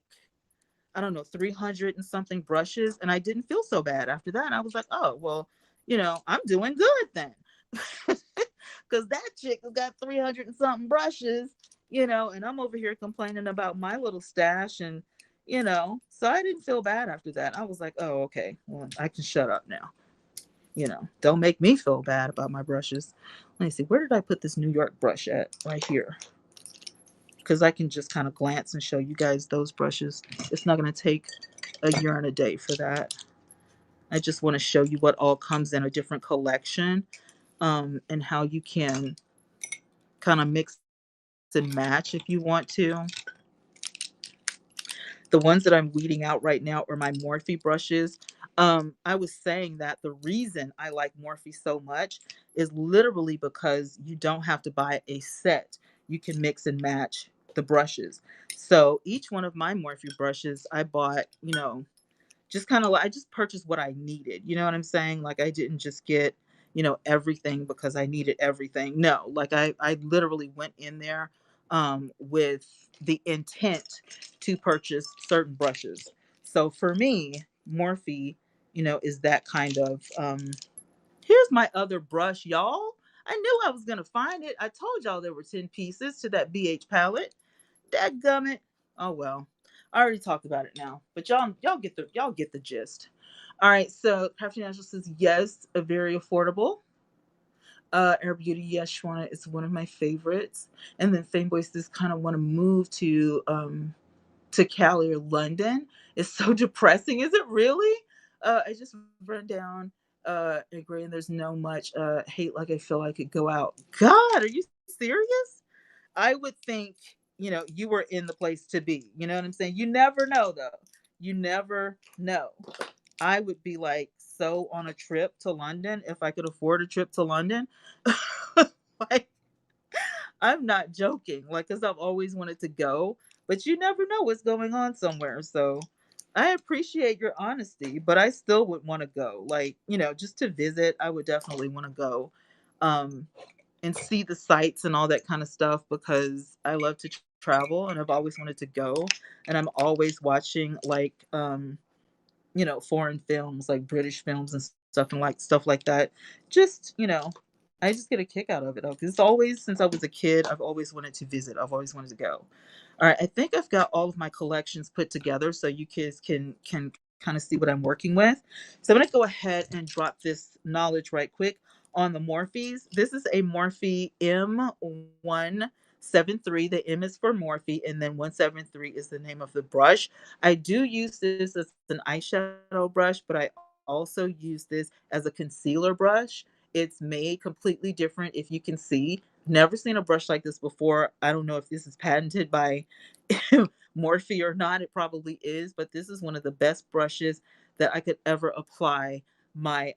I don't know, 300 and something brushes, and I didn't feel so bad after that. I was like, oh, well, I'm doing good then. Because that chick has got 300 and something brushes, and I'm over here complaining about my little stash. And, so I didn't feel bad after that. I was like, oh, okay, well, I can shut up now. Don't make me feel bad about my brushes. Let me see, where did I put this New York brush at? Right here. Because I can just kind of glance and show you guys those brushes. It's not going to take a year and a day for that. I just want to show you what all comes in a different collection, and how you can kind of mix and match if you want to. The ones that I'm weeding out right now are my Morphe brushes. I was saying that the reason I like Morphe so much is literally because you don't have to buy a set. You can mix and match the brushes. So each one of my Morphe brushes I bought, just kind of, I just purchased what I needed. You know what I'm saying? Like, I didn't just get, everything because I needed everything. No, like, I literally went in there with the intent to purchase certain brushes. So for me, Morphe, is that kind of, here's my other brush, y'all. I knew I was going to find it. I told y'all there were 10 pieces to that BH palette. Dadgummit. Oh well. I already talked about it now. But y'all get the gist. All right, so Crafty Natural says yes, a very affordable. Air Beauty, yes, Shwana is one of my favorites. And then Fame Boy says kind of want to move to Cali or London. It's so depressing. Is it really? I just run down agree, and there's no much hate like I feel I could go out. God, are you serious? I would think, you were in the place to be. You know what I'm saying? You never know though. You never know. I would be like so on a trip to London if I could afford a trip to London. Like, I'm not joking. Like, cuz I've always wanted to go, but you never know what's going on somewhere. So, I appreciate your honesty, but I still would want to go. Like, just to visit, I would definitely want to go. Um and see the sights and all that kind of stuff because I love to travel and I've always wanted to go. And I'm always watching like foreign films, like British films and stuff, and like stuff like that. Just, I just get a kick out of it. Because it's always, since I was a kid, I've always wanted to visit. I've always wanted to go. All right, I think I've got all of my collections put together so you kids can kind of see what I'm working with. So I'm going to go ahead and drop this knowledge right quick on the Morphes. This is a Morphe M173. The M is for Morphe, and then 173 is the name of the brush. I do use this as an eyeshadow brush, but I also use this as a concealer brush. It's made completely different, if you can see. Never seen a brush like this before. I don't know if this is patented by Morphe or not. It probably is, but this is one of the best brushes that I could ever apply my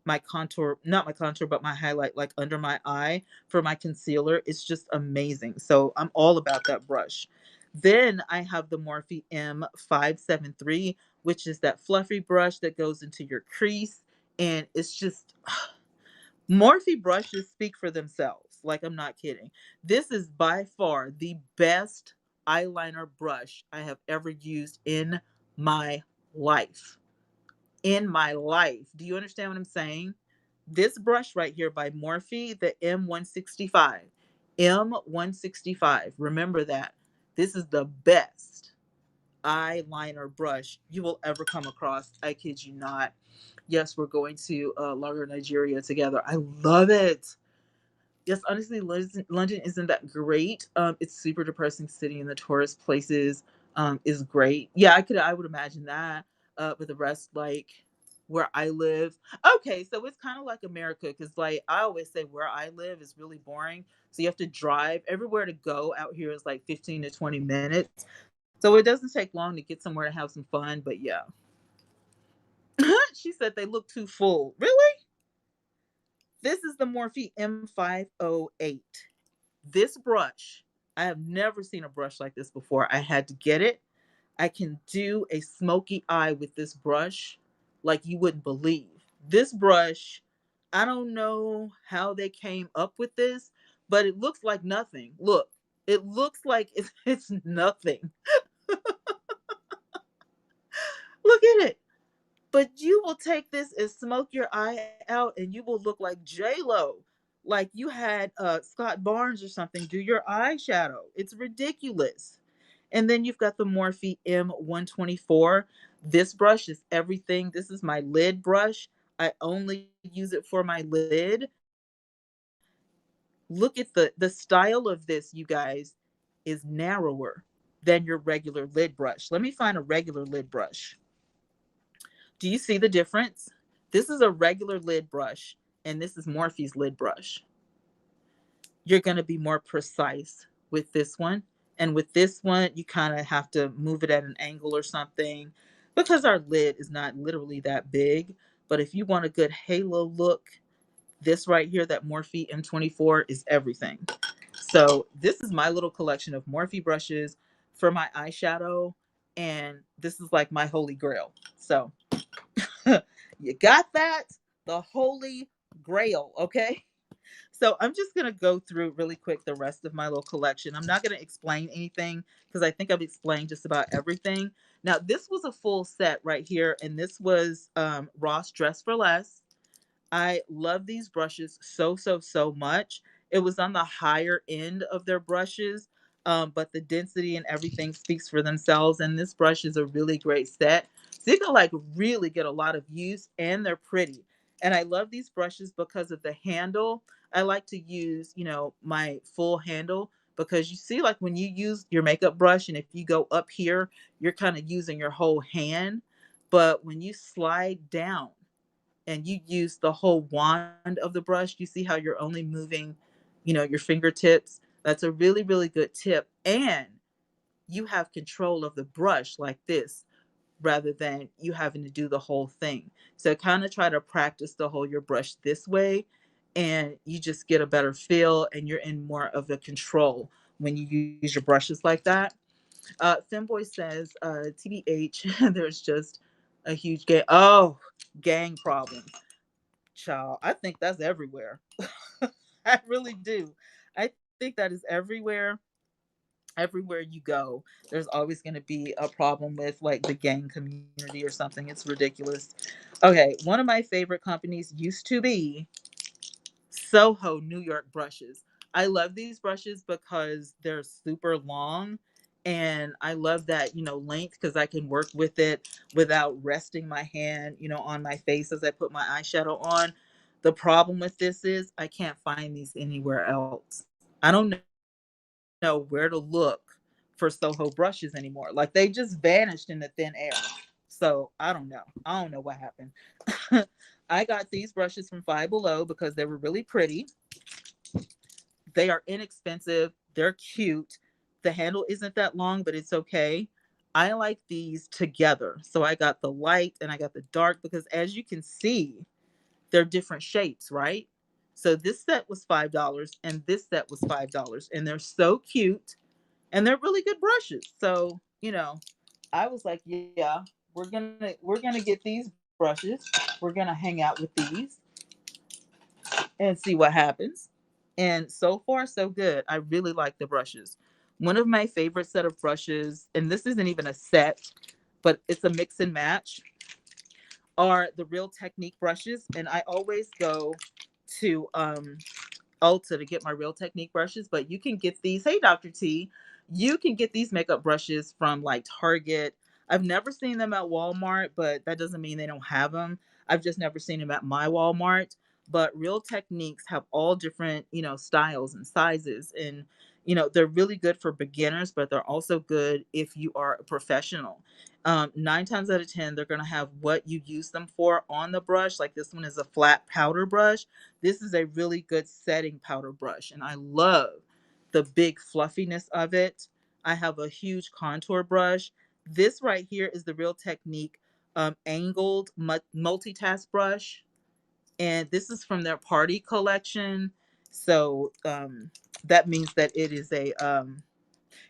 my contour, not my contour, but my highlight, like under my eye for my concealer. It's just amazing. So I'm all about that brush. Then I have the Morphe M573, which is that fluffy brush that goes into your crease. And it's just, Morphe brushes speak for themselves. Like, I'm not kidding. This is by far the best eyeliner brush I have ever used in my life. In my life. Do you understand what I'm saying? This brush right here by Morphe, the M165. M165. Remember that. This is the best eyeliner brush you will ever come across. I kid you not. Yes, we're going to Lagos, Nigeria together. I love it. Yes, honestly, London isn't that great. It's super depressing city, and the tourist places is great. Yeah, I would imagine that. But the rest, like where I live, okay, so it's kind of like America, because like I always say, where I live is really boring. So you have to drive everywhere to go out here is like 15 to 20 minutes. So it doesn't take long to get somewhere to have some fun. But yeah, she said they look too full. Really? This is the Morphe M508. This brush, I have never seen a brush like this before. I had to get it. I can do a smoky eye with this brush like you wouldn't believe. This brush, I don't know how they came up with this, but it looks like nothing. Look, it looks like it's nothing. Look at it. But you will take this and smoke your eye out, and you will look like J Lo, like you had Scott Barnes or something do your eyeshadow. It's ridiculous. And then you've got the Morphe M124. This brush is everything. This is my lid brush. I only use it for my lid. Look at the style of this, you guys, is narrower than your regular lid brush. Let me find a regular lid brush. Do you see the difference? This is a regular lid brush, and this is Morphe's lid brush. You're going to be more precise with this one. And with this one, you kind of have to move it at an angle or something, because our lid is not literally that big. But if you want a good halo look, this right here, that Morphe M24, is everything. So this is my little collection of Morphe brushes for my eyeshadow. And this is like my holy grail. So you got that? The holy grail, okay? So I'm just going to go through really quick the rest of my little collection. I'm not going to explain anything because I think I've explained just about everything. Now, this was a full set right here, and this was Ross Dress for Less. I love these brushes so, so, so much. It was on the higher end of their brushes, but the density and everything speaks for themselves. And this brush is a really great set. So you can like really get a lot of use, and they're pretty. And I love these brushes because of the handle. I like to use, my full handle, because you see, like when you use your makeup brush, and if you go up here, you're kind of using your whole hand. But when you slide down, and you use the whole wand of the brush, you see how you're only moving, your fingertips. That's a really, really good tip. And you have control of the brush like this, rather than you having to do the whole thing. So kind of try to practice to hold your brush this way, and you just get a better feel, and you're in more of the control when you use your brushes like that. Femboy says, TBH, there's just a huge gang problem. Child, I think that's everywhere. I really do. I think that is everywhere. Everywhere you go, there's always going to be a problem with like the gang community or something. It's ridiculous. Okay, one of my favorite companies used to be Soho New York brushes. I love these brushes because they're super long, and I love that, length, because I can work with it without resting my hand, on my face as I put my eyeshadow on. The problem with this is I can't find these anywhere else. I don't know where to look for Soho brushes anymore. Like they just vanished in the thin air. So I don't know. I don't know what happened. I got these brushes from Five Below because they were really pretty. They are inexpensive. They're cute. The handle isn't that long, but it's okay. I like these together. So I got the light and I got the dark, because as you can see, they're different shapes, right? So this set was $5 and this set was $5, and they're so cute, and they're really good brushes. So, I was like, yeah, we're gonna get these brushes. We're gonna hang out with these and see what happens. And so far, so good. I really like the brushes. One of my favorite set of brushes, and this isn't even a set, but it's a mix and match. are the Real Technique brushes, and I always go to Ulta to get my Real Technique brushes, but you can get these. Hey, Dr. T, you can get these makeup brushes from like Target. I've never seen them at Walmart, but that doesn't mean they don't have them. I've just never seen them at my Walmart. But Real Techniques have all different, styles and sizes, and they're really good for beginners, but they're also good if you are a professional. 9 times out of 10, they're going to have what you use them for on the brush. Like this one is a flat powder brush. This is a really good setting powder brush, and I love the big fluffiness of it. I have a huge contour brush. This right here is the Real Technique angled multitask brush, and this is from their party collection. So that means that it is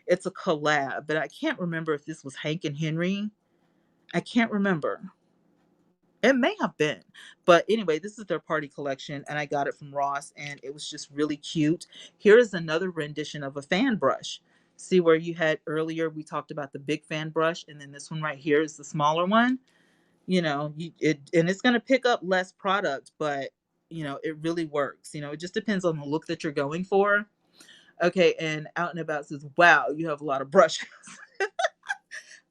it's a collab, but I can't remember if this was Hank and Henry. I can't remember. It may have been. But anyway, this is their party collection, and I got it from Ross, and it was just really cute. Here is another rendition of a fan brush. See where you had earlier, we talked about the big fan brush, and then this one right here is the smaller one. And it's going to pick up less product, but it really works. It just depends on the look that you're going for. Okay, and Out and About says, wow, you have a lot of brushes.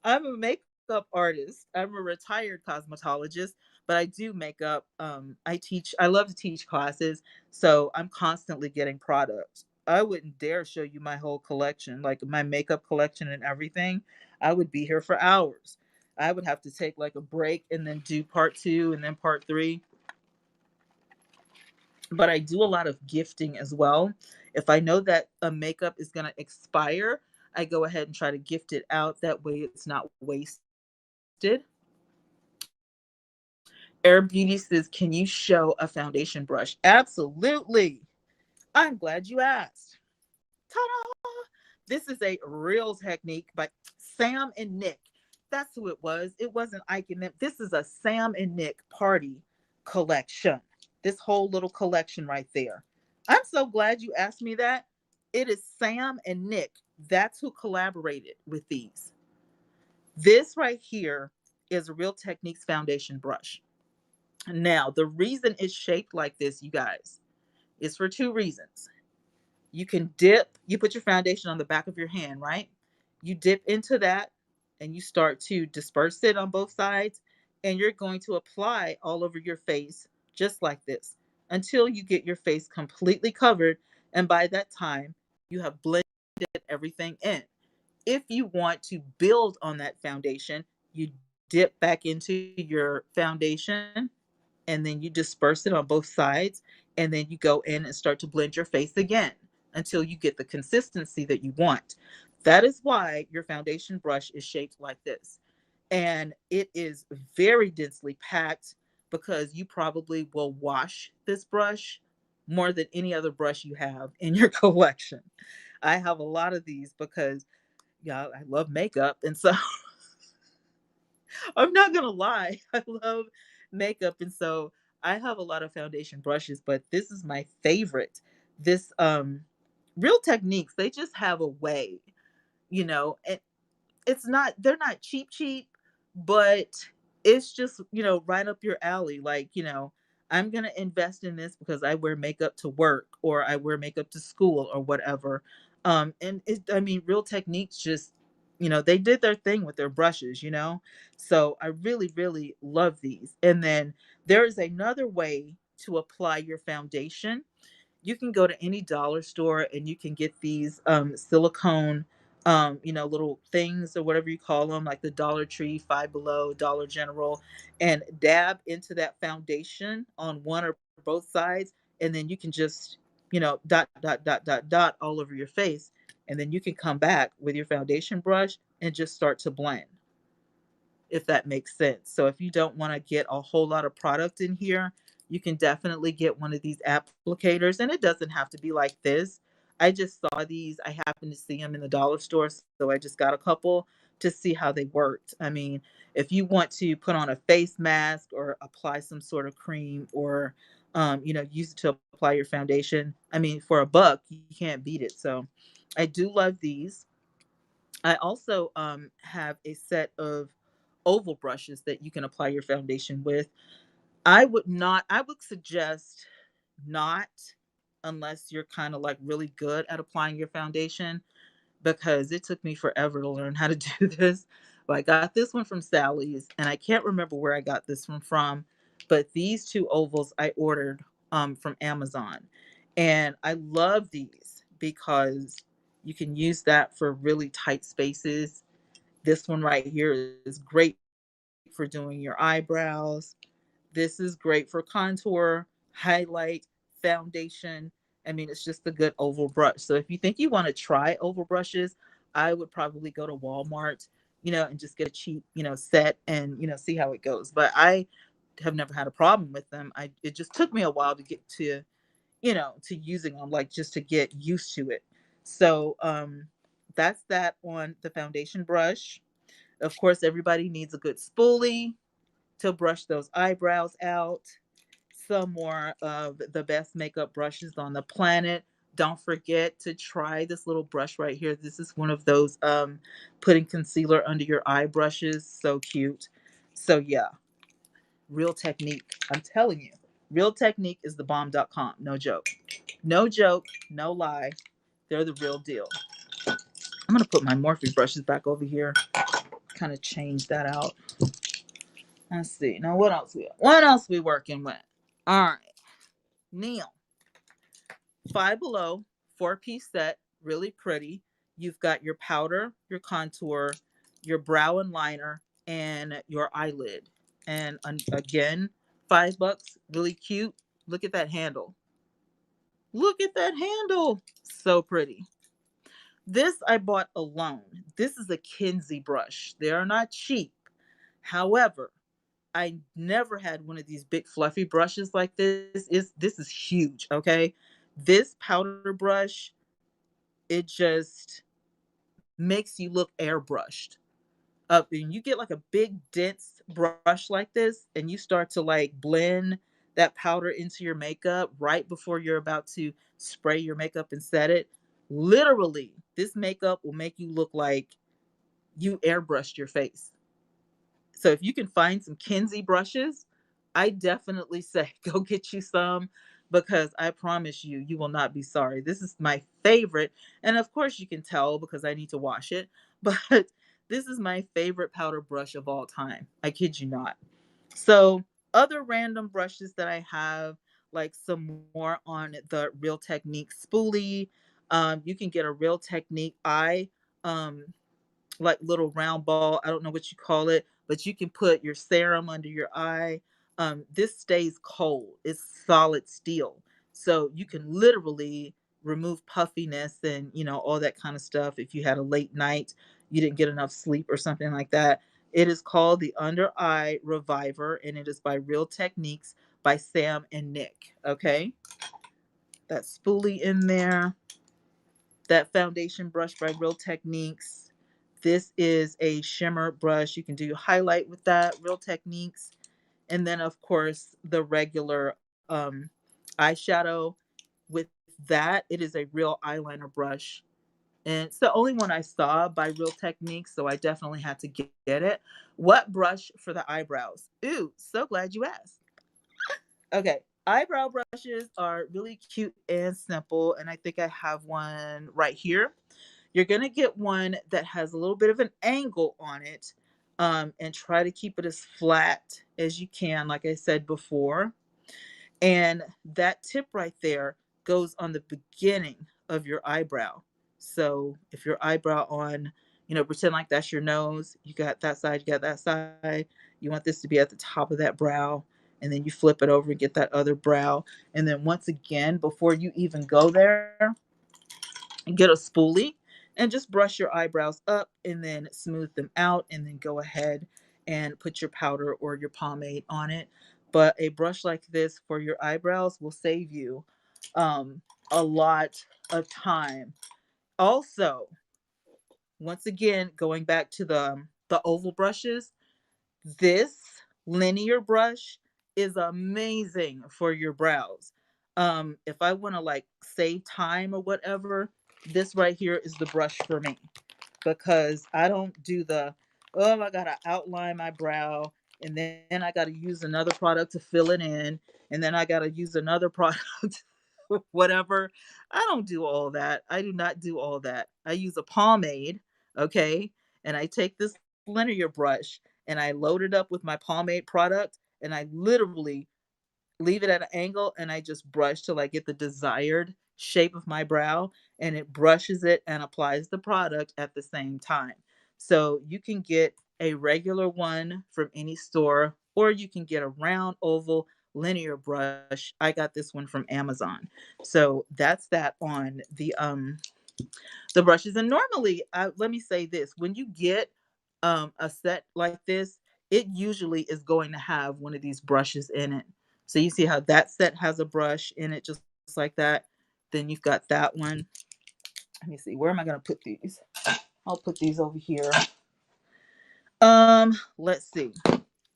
I'm a makeup artist. I'm a retired cosmetologist, but I do makeup. I love to teach classes, so I'm constantly getting products. I wouldn't dare show you my whole collection, like my makeup collection and everything. I would be here for hours. I would have to take like a break and then do part two and then part three. But I do a lot of gifting as well. If I know that a makeup is going to expire, I go ahead and try to gift it out. That way it's not wasted. Air Beauty says, can you show a foundation brush? Absolutely. I'm glad you asked. Ta-da! This is a Real Technique by Sam and Nick. That's who it was. It wasn't Ike and them. This is a Sam and Nick party collection. This whole little collection right there. I'm so glad you asked me that. It is Sam and Nick. That's who collaborated with these. This right here is a Real Techniques foundation brush. Now, the reason it's shaped like this, you guys, is for two reasons. You can dip, you put your foundation on the back of your hand, right? You dip into that and you start to disperse it on both sides, and you're going to apply all over your face just like this until you get your face completely covered. And by that time, you have blended everything in. If you want to build on that foundation, you dip back into your foundation and then you disperse it on both sides, and then you go in and start to blend your face again until you get the consistency that you want. That is why your foundation brush is shaped like this. And it is very densely packed because you probably will wash this brush more than any other brush you have in your collection. I have a lot of these because yeah, I love makeup, and so I'm not gonna lie. I love makeup, and so I have a lot of foundation brushes, but this is my favorite. This Real Techniques, they just have a way, and it's not they're not cheap, but it's just, right up your alley. Like, I'm going to invest in this because I wear makeup to work or I wear makeup to school or whatever. And I mean, Real Techniques just, they did their thing with their brushes, So I really, really love these. And then there is another way to apply your foundation. You can go to any dollar store and you can get these silicone little things or whatever you call them, like the Dollar Tree, Five Below, Dollar General, and dab into that foundation on one or both sides, and then you can just dot dot dot dot dot all over your face, and then you can come back with your foundation brush and just start to blend, if that makes sense. So if you don't want to get a whole lot of product in here, you can definitely get one of these applicators. And it doesn't have to be like this. I just saw these. I happened to see them in the dollar store. So I just got a couple to see how they worked. I mean, if you want to put on a face mask or apply some sort of cream or, use it to apply your foundation, I mean, for $1, you can't beat it. So I do love these. I also have a set of oval brushes that you can apply your foundation with. I would suggest not, unless you're kind of like really good at applying your foundation, because it took me forever to learn how to do this. But I got this one from Sally's, and I can't remember where I got this one from. But these two ovals I ordered from Amazon, and I love these because you can use that for really tight spaces. This one right here is great for doing your eyebrows. This is great for contour, highlight, foundation. I mean, it's just a good oval brush. So if you think you want to try oval brushes, I would probably go to Walmart, and just get a cheap, set and, see how it goes. But I have never had a problem with them. It just took me a while to get to using them, like just to get used to it. So that's that on the foundation brush. Of course, everybody needs a good spoolie to brush those eyebrows out. Some more of the best makeup brushes on the planet. Don't forget to try this little brush right here. This is one of those putting concealer under your eye brushes. So cute. So yeah, Real Technique. I'm telling you, Real Technique is the bomb.com. No joke. No joke. No lie. They're the real deal. I'm going to put my Morphe brushes back over here. Kind of change that out. Let's see. Now what else we working with? All right. Neil. Five Below, 4-piece set, really pretty. You've got your powder, your contour, your brow and liner, and your eyelid. And again, $5, really cute. Look at that handle. Look at that handle. So pretty. This I bought alone. This is a Kinsey brush. They are not cheap. However, I never had one of these big fluffy brushes like this is huge, okay? This powder brush, it just makes you look airbrushed. Up and you get like a big dense brush like this and you start to like blend that powder into your makeup right before you're about to spray your makeup and set it. Literally, this makeup will make you look like you airbrushed your face. So if you can find some Kinsey brushes, I definitely say go get you some, because I promise you, you will not be sorry. This is my favorite. And of course, you can tell because I need to wash it, but this is my favorite powder brush of all time. I kid you not. So, other random brushes that I have, like some more on the Real Technique spoolie. You can get a Real Technique eye. Like little round ball. I don't know what you call it, but you can put your serum under your eye. This stays cold. It's solid steel. So you can literally remove puffiness and, all that kind of stuff. If you had a late night, you didn't get enough sleep or something like that. It is called the Under Eye Reviver, and it is by Real Techniques by Sam and Nick. Okay. That spoolie in there. That foundation brush by Real Techniques. This is a shimmer brush. You can do highlight with that, Real Techniques. And then, of course, the regular eyeshadow. With that, it is a real eyeliner brush. And it's the only one I saw by Real Techniques, so I definitely had to get it. What brush for the eyebrows? Ooh, so glad you asked. Okay, eyebrow brushes are really cute and simple, and I think I have one right here. You're going to get one that has a little bit of an angle on it, and try to keep it as flat as you can, like I said before. And that tip right there goes on the beginning of your eyebrow. So if your eyebrow on, pretend like that's your nose, you got that side, you got that side. You want this to be at the top of that brow. And then you flip it over and get that other brow. And then once again, before you even go there, get a spoolie and just brush your eyebrows up and then smooth them out, and then go ahead and put your powder or your pomade on it. But a brush like this for your eyebrows will save you a lot of time. Also, once again, going back to the oval brushes, this linear brush is amazing for your brows. If I want to like save time or whatever, this right here is the brush for me, because I don't do Oh, I gotta outline my brow, and then I gotta use another product to fill it in, and then I gotta use another product, whatever. I don't do all that. I do not do all that. I use a pomade, okay, and I take this linear brush and I load it up with my pomade product, and I literally leave it at an angle and I just brush till I get the desired shape of my brow, and it brushes it and applies the product at the same time. So you can get a regular one from any store, or you can get a round oval linear brush. I got this one from Amazon. So that's that on the brushes. And normally, let me say this, when you get a set like this, it usually is going to have one of these brushes in it. So you see how that set has a brush in it, just like that. Then you've got that one. Let me see, where am I going to put these? I'll put these over here. Let's see.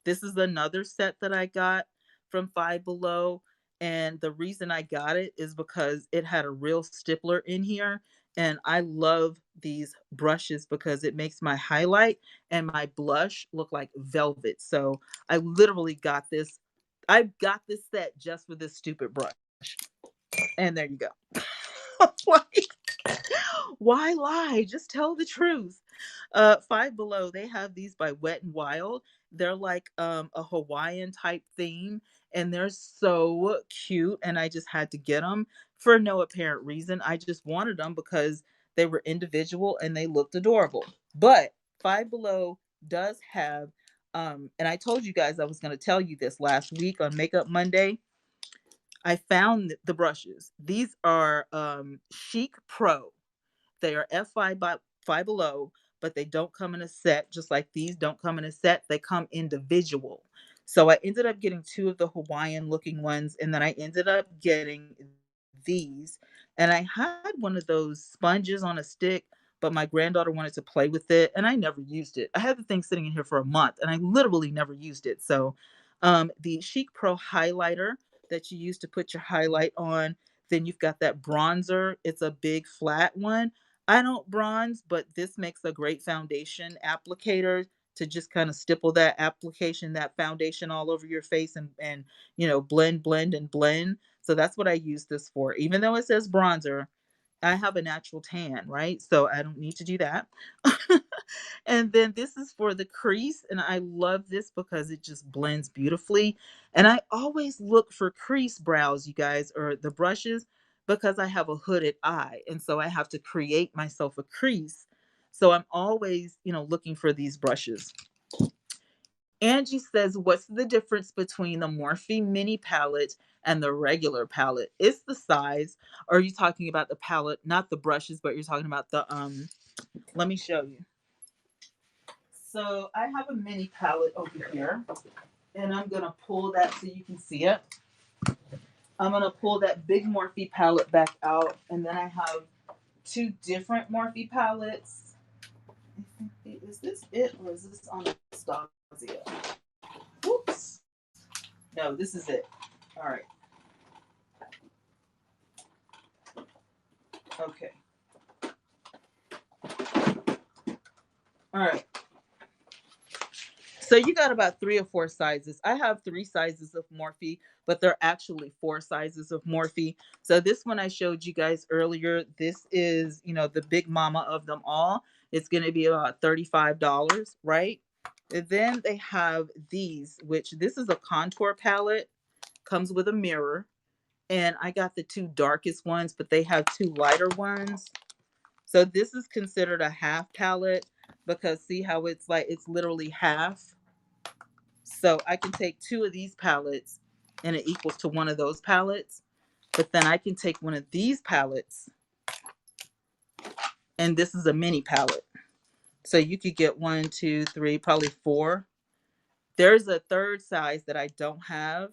This is another set that I got from Five Below. And the reason I got it is because it had a real stippler in here. And I love these brushes because it makes my highlight and my blush look like velvet. So I literally got this. I got this set just for this stupid brush. And there you go. Like, why lie? Just tell the truth. Five Below, they have these by Wet and Wild. They're like a Hawaiian type theme, and they're so cute. And I just had to get them for no apparent reason. I just wanted them because they were individual and they looked adorable. But Five Below does have, and I told you guys I was going to tell you this last week on Makeup Monday. I found the brushes. These are Chic Pro. They are F5 by Five Below, but they don't come in a set, just like these don't come in a set. They come individual. So I ended up getting two of the Hawaiian looking ones, and then I ended up getting these. And I had one of those sponges on a stick, but my granddaughter wanted to play with it, and I never used it. I had the thing sitting in here for a month, and I literally never used it. So the Chic Pro highlighter that you use to put your highlight on. Then you've got that bronzer. It's a big flat one. I don't bronze, but this makes a great foundation applicator to just kind of stipple that application, that foundation all over your face, and blend, blend, and blend. So that's what I use this for. Even though it says bronzer, I have a natural tan, right? So I don't need to do that. And then this is for the crease, and I love this because it just blends beautifully. And I always look for crease brows, you guys, or the brushes, because I have a hooded eye, and so I have to create myself a crease. So I'm always, looking for these brushes. Angie says, what's the difference between the Morphe mini palette and the regular palette? It's the size. Or are you talking about the palette, not the brushes, but you're talking about the let me show you. So I have a mini palette over here, and I'm gonna pull that so you can see it. I'm gonna pull that big Morphe palette back out, and then I have two different Morphe palettes. Is this it, or is this Anastasia? Whoops. No, this is it. All right. Okay. All right. So you got about 3 or 4 sizes. I have 3 sizes of Morphe, but they're actually 4 sizes of Morphe. So this one I showed you guys earlier, this is, the big mama of them all. It's going to be about $35, right? And then they have these, which this is a contour palette, comes with a mirror. And I got the 2 darkest ones, but they have 2 lighter ones. So this is considered a half palette because see how it's literally half. So I can take 2 of these palettes and it equals to one of those palettes. But then I can take one of these palettes, and this is a mini palette. So you could get 1, 2, 3, probably 4. There's a third size that I don't have.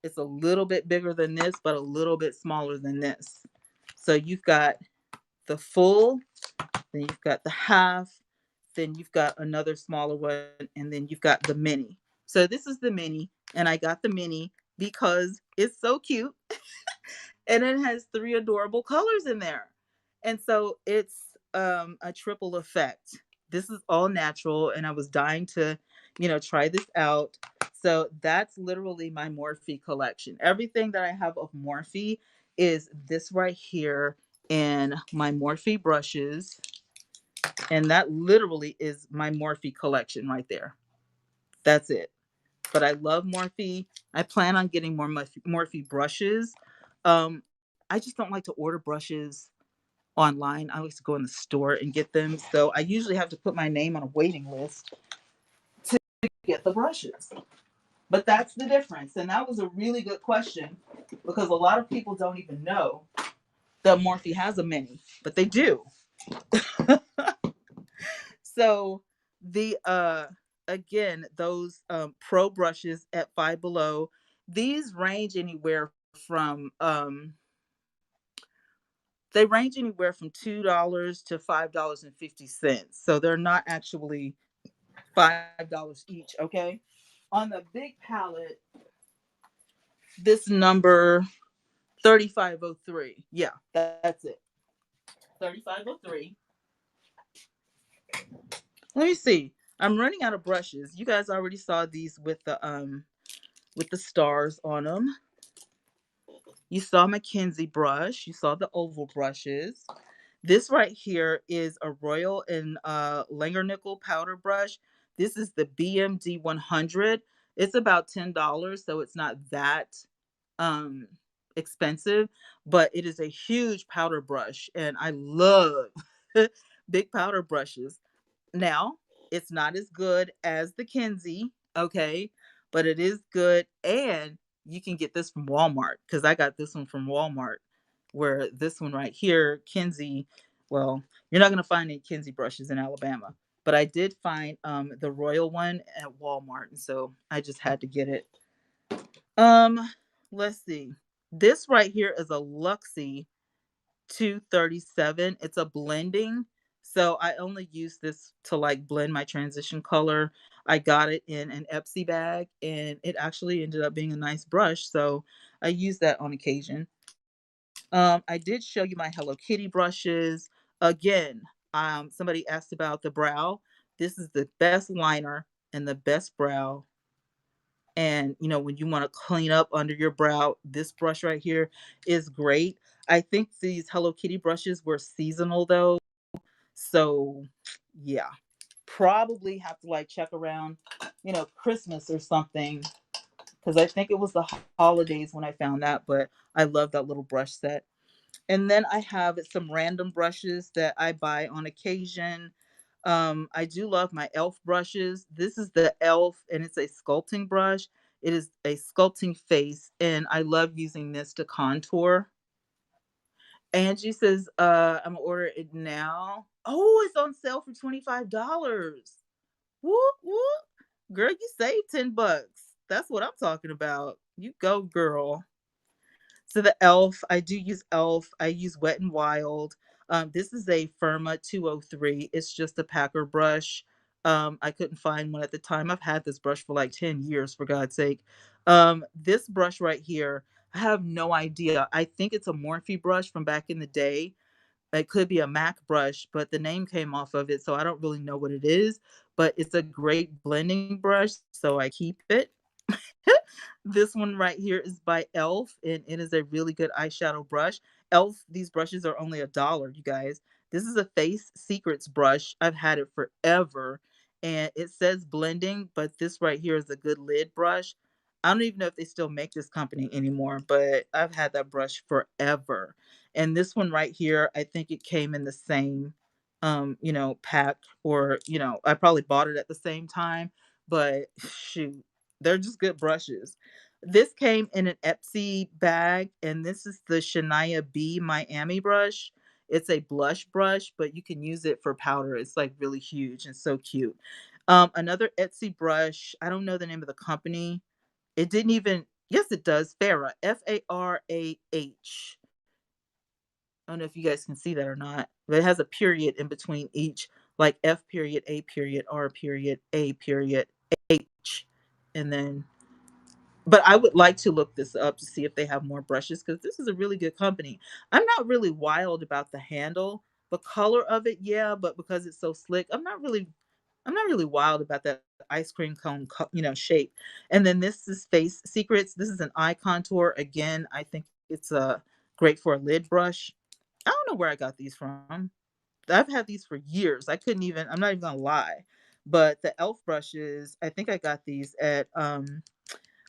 It's a little bit bigger than this, but a little bit smaller than this. So you've got the full, then you've got the half, then you've got another smaller one, and then you've got the mini. So this is the mini, and I got the mini because it's so cute and it has 3 adorable colors in there. And so it's a triple effect. This is all natural, and I was dying to, try this out. So that's literally my Morphe collection. Everything that I have of Morphe is this right here, and my Morphe brushes, and that literally is my Morphe collection right there. That's it. But I love Morphe. I plan on getting more Morphe brushes. Um, I just don't like to order brushes online. I like to go in the store and get them. So I usually have to put my name on a waiting list to get the brushes. But that's the difference. And that was a really good question because a lot of people don't even know that Morphe has a mini, but they do. So the again, those pro brushes at Five Below, these range anywhere from they range anywhere from $2 to $5.50. So they're not actually $5 each, okay? On the big palette, this number 3503. Yeah, that's it. 3503. Let me see. I'm running out of brushes. You guys already saw these with the stars on them. You saw my Kenzie brush. You saw the oval brushes. This right here is a Royal and Langernickel powder brush. This is the BMD 100. It's about $10, so it's not that um expensive, but it is a huge powder brush, and I love big powder brushes. Now, it's not as good as the Kenzie, okay, but it is good, and you can get this from Walmart because I got this one from Walmart. Where this one right here, Kenzie, well, you're not gonna find any Kenzie brushes in Alabama, but I did find the Royal one at Walmart, and so I just had to get it. Um, let's see. This right here is a Luxie 237. It's a blending. So I only use this to like blend my transition color. I got it in an Epsy bag and it actually ended up being a nice brush. So I use that on occasion. I did show you my Hello Kitty brushes. Again, somebody asked about the brow. This is the best liner and the best brow. And when you want to clean up under your brow, this brush right here is great. I think these Hello Kitty brushes were seasonal though, so yeah, probably have to like check around Christmas or something, because I think it was the holidays when I found that. But I love that little brush set. And then I have some random brushes that I buy on occasion. I do love my e.l.f. brushes. This is the e.l.f. and it's a sculpting brush. It is a sculpting face, and I love using this to contour. Angie says, I'm gonna order it now. Oh, it's on sale for $25. Whoop whoop. Girl, you saved $10. That's what I'm talking about. You go, girl. So the e.l.f., I do use e.l.f. I use Wet and Wild. This is a Firma 203. It's just a packer brush. I couldn't find one at the time. I've had this brush for like 10 years, for God's sake. This brush right here, I have no idea. I think it's a Morphe brush from back in the day. It could be a MAC brush, but the name came off of it, so I don't really know what it is. But it's a great blending brush, so I keep it. This one right here is by e.l.f. and it is a really good eyeshadow brush. e.l.f., these brushes are only $1, you guys. This is a Face Secrets brush. I've had it forever and it says blending, but this right here is a good lid brush. I don't even know if they still make this company anymore, but I've had that brush forever. And this one right here, I think it came in the same pack, or I probably bought it at the same time, but shoot, they're just good brushes. This came in an Epsy bag, and this is the Shania B Miami brush. It's a blush brush, but you can use it for powder. It's like really huge and so cute. Another Etsy brush. I don't know the name of the company. It didn't even. Yes, it does. Farah. Farah. I don't know if you guys can see that or not, but it has a period in between each, like F period, A period, R period, A period, H, and then. But I would like to look this up to see if they have more brushes because this is a really good company. I'm not really wild about the handle. The color of it, yeah, but because it's so slick, I'm not really wild about that ice cream cone, shape. And then this is Face Secrets. This is an eye contour. Again, I think it's great for a lid brush. I don't know where I got these from. I've had these for years. I couldn't even. I'm not even gonna lie. But the Elf brushes, I think I got these at what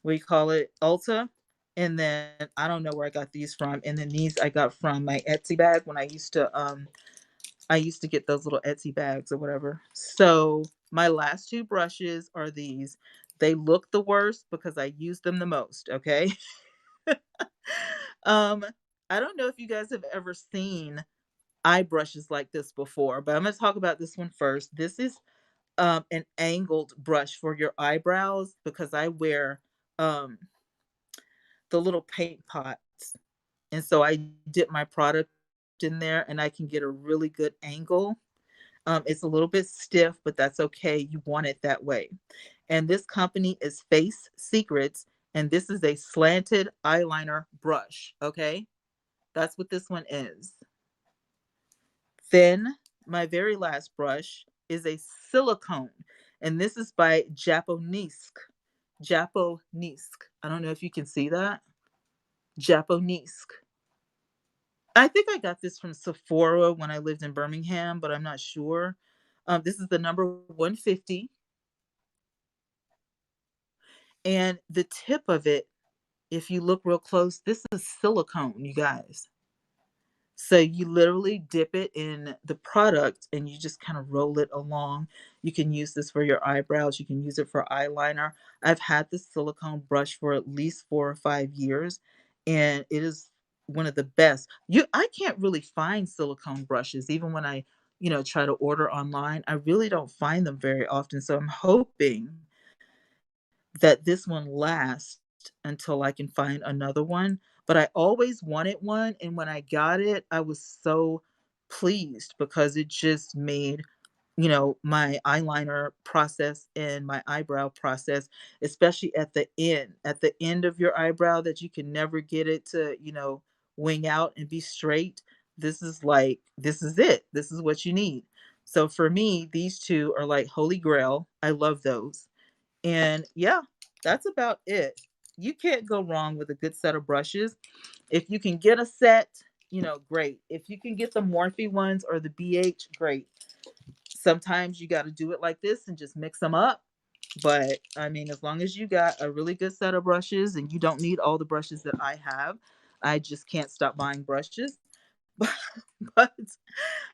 do you call it, Ulta. And then I don't know where I got these from. And then these I got from my Etsy bag when I used to get those little Etsy bags or whatever. So my last two brushes are these. They look the worst because I use them the most. Okay. um, I don't know if you guys have ever seen eye brushes like this before, but I'm gonna talk about this one first. This is an angled brush for your eyebrows because I wear um the little paint pots. And so I dip my product in there and I can get a really good angle. It's a little bit stiff, but that's okay. You want it that way. And this company is Face Secrets, and this is a slanted eyeliner brush. Okay, that's what this one is. Then my very last brush is a silicone, and this is by Japonisk. Japonisk. I don't know if you can see that. Japonisk. I think I got this from Sephora when I lived in Birmingham, but I'm not sure. This is the number 150. And the tip of it, if you look real close, this is silicone, you guys. So you literally dip it in the product and you just kind of roll it along. You can use this for your eyebrows, you can use it for eyeliner. I've had this silicone brush for at least 4 or 5 years, and it is one of the best. I can't really find silicone brushes even when I, try to order online. I really don't find them very often. So I'm hoping that this one lasts until I can find another one. But I always wanted one, and when I got it, I was so pleased because it just made, my eyeliner process and my eyebrow process, especially at the end of your eyebrow that you can never get it to, wing out and be straight. This is it. This is what you need. So for me, these two are like holy grail. I love those. And yeah, that's about it. You can't go wrong with a good set of brushes. If you can get a set, great. If you can get the Morphe ones or the BH, great. Sometimes you got to do it like this and just mix them up. But I mean, as long as you got a really good set of brushes and you don't need all the brushes that I have, I just can't stop buying brushes. But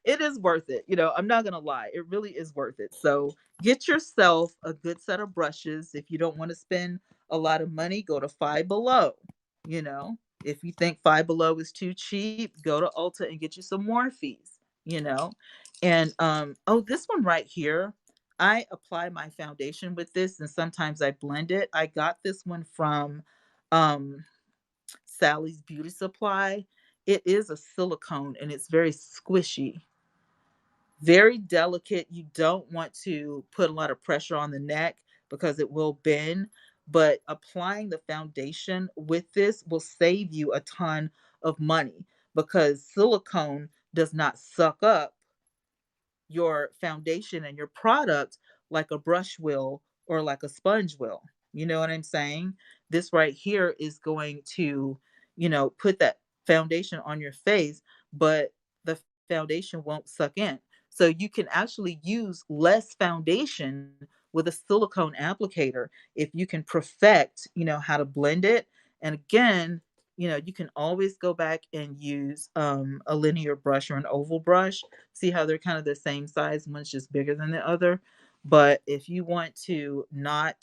it is worth it. I'm not going to lie. It really is worth it. So get yourself a good set of brushes. If you don't want to spend a lot of money, go to Five Below. You know, if you think Five Below is too cheap, go to Ulta and get you some Morphes, you know. And oh, this one right here, I apply my foundation with this and sometimes I blend it. I got this one from um Sally's Beauty Supply. It is a silicone and it's very squishy, very delicate. You don't want to put a lot of pressure on the neck because it will bend. But applying the foundation with this will save you a ton of money because silicone does not suck up your foundation and your product like a brush will or like a sponge will. You know what I'm saying? This right here is going to, put that foundation on your face, but the foundation won't suck in. So you can actually use less foundation with a silicone applicator if you can perfect, how to blend it. And again, you can always go back and use a linear brush or an oval brush. See how they're kind of the same size, one's just bigger than the other. But if you want to not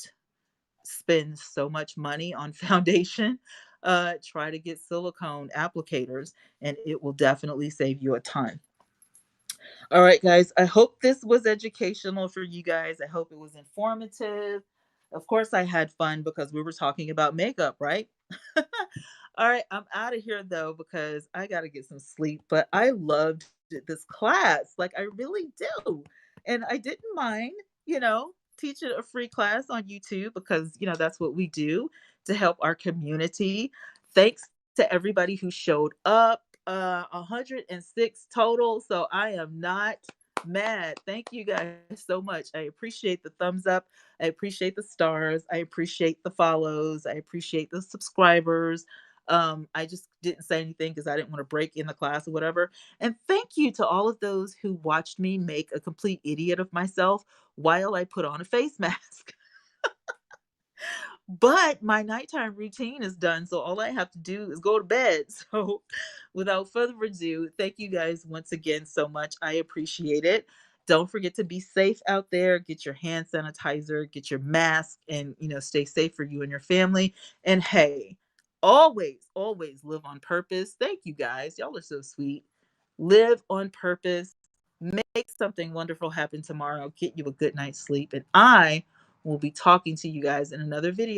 spend so much money on foundation, try to get silicone applicators and it will definitely save you a ton. All right, guys, I hope this was educational for you guys. I hope it was informative. Of course, I had fun because we were talking about makeup, right? All right, I'm out of here though because I got to get some sleep. But I loved this class. Like, I really do. And I didn't mind, teaching a free class on YouTube because, that's what we do to help our community. Thanks to everybody who showed up. 106 total, so I am not mad. Thank you guys so much. I appreciate the thumbs up. I appreciate the stars. I appreciate the follows. I appreciate the subscribers. I just didn't say anything because I didn't want to break in the class or whatever. And thank you to all of those who watched me make a complete idiot of myself while I put on a face mask. But my nighttime routine is done, so all I have to do is go to bed. So, without further ado, thank you guys once again so much. I appreciate it. Don't forget to be safe out there. Get your hand sanitizer, get your mask, and stay safe for you and your family. And hey, always, always live on purpose. Thank you guys. Y'all are so sweet. Live on purpose. Make something wonderful happen tomorrow. Get you a good night's sleep. And I will be talking to you guys in another video.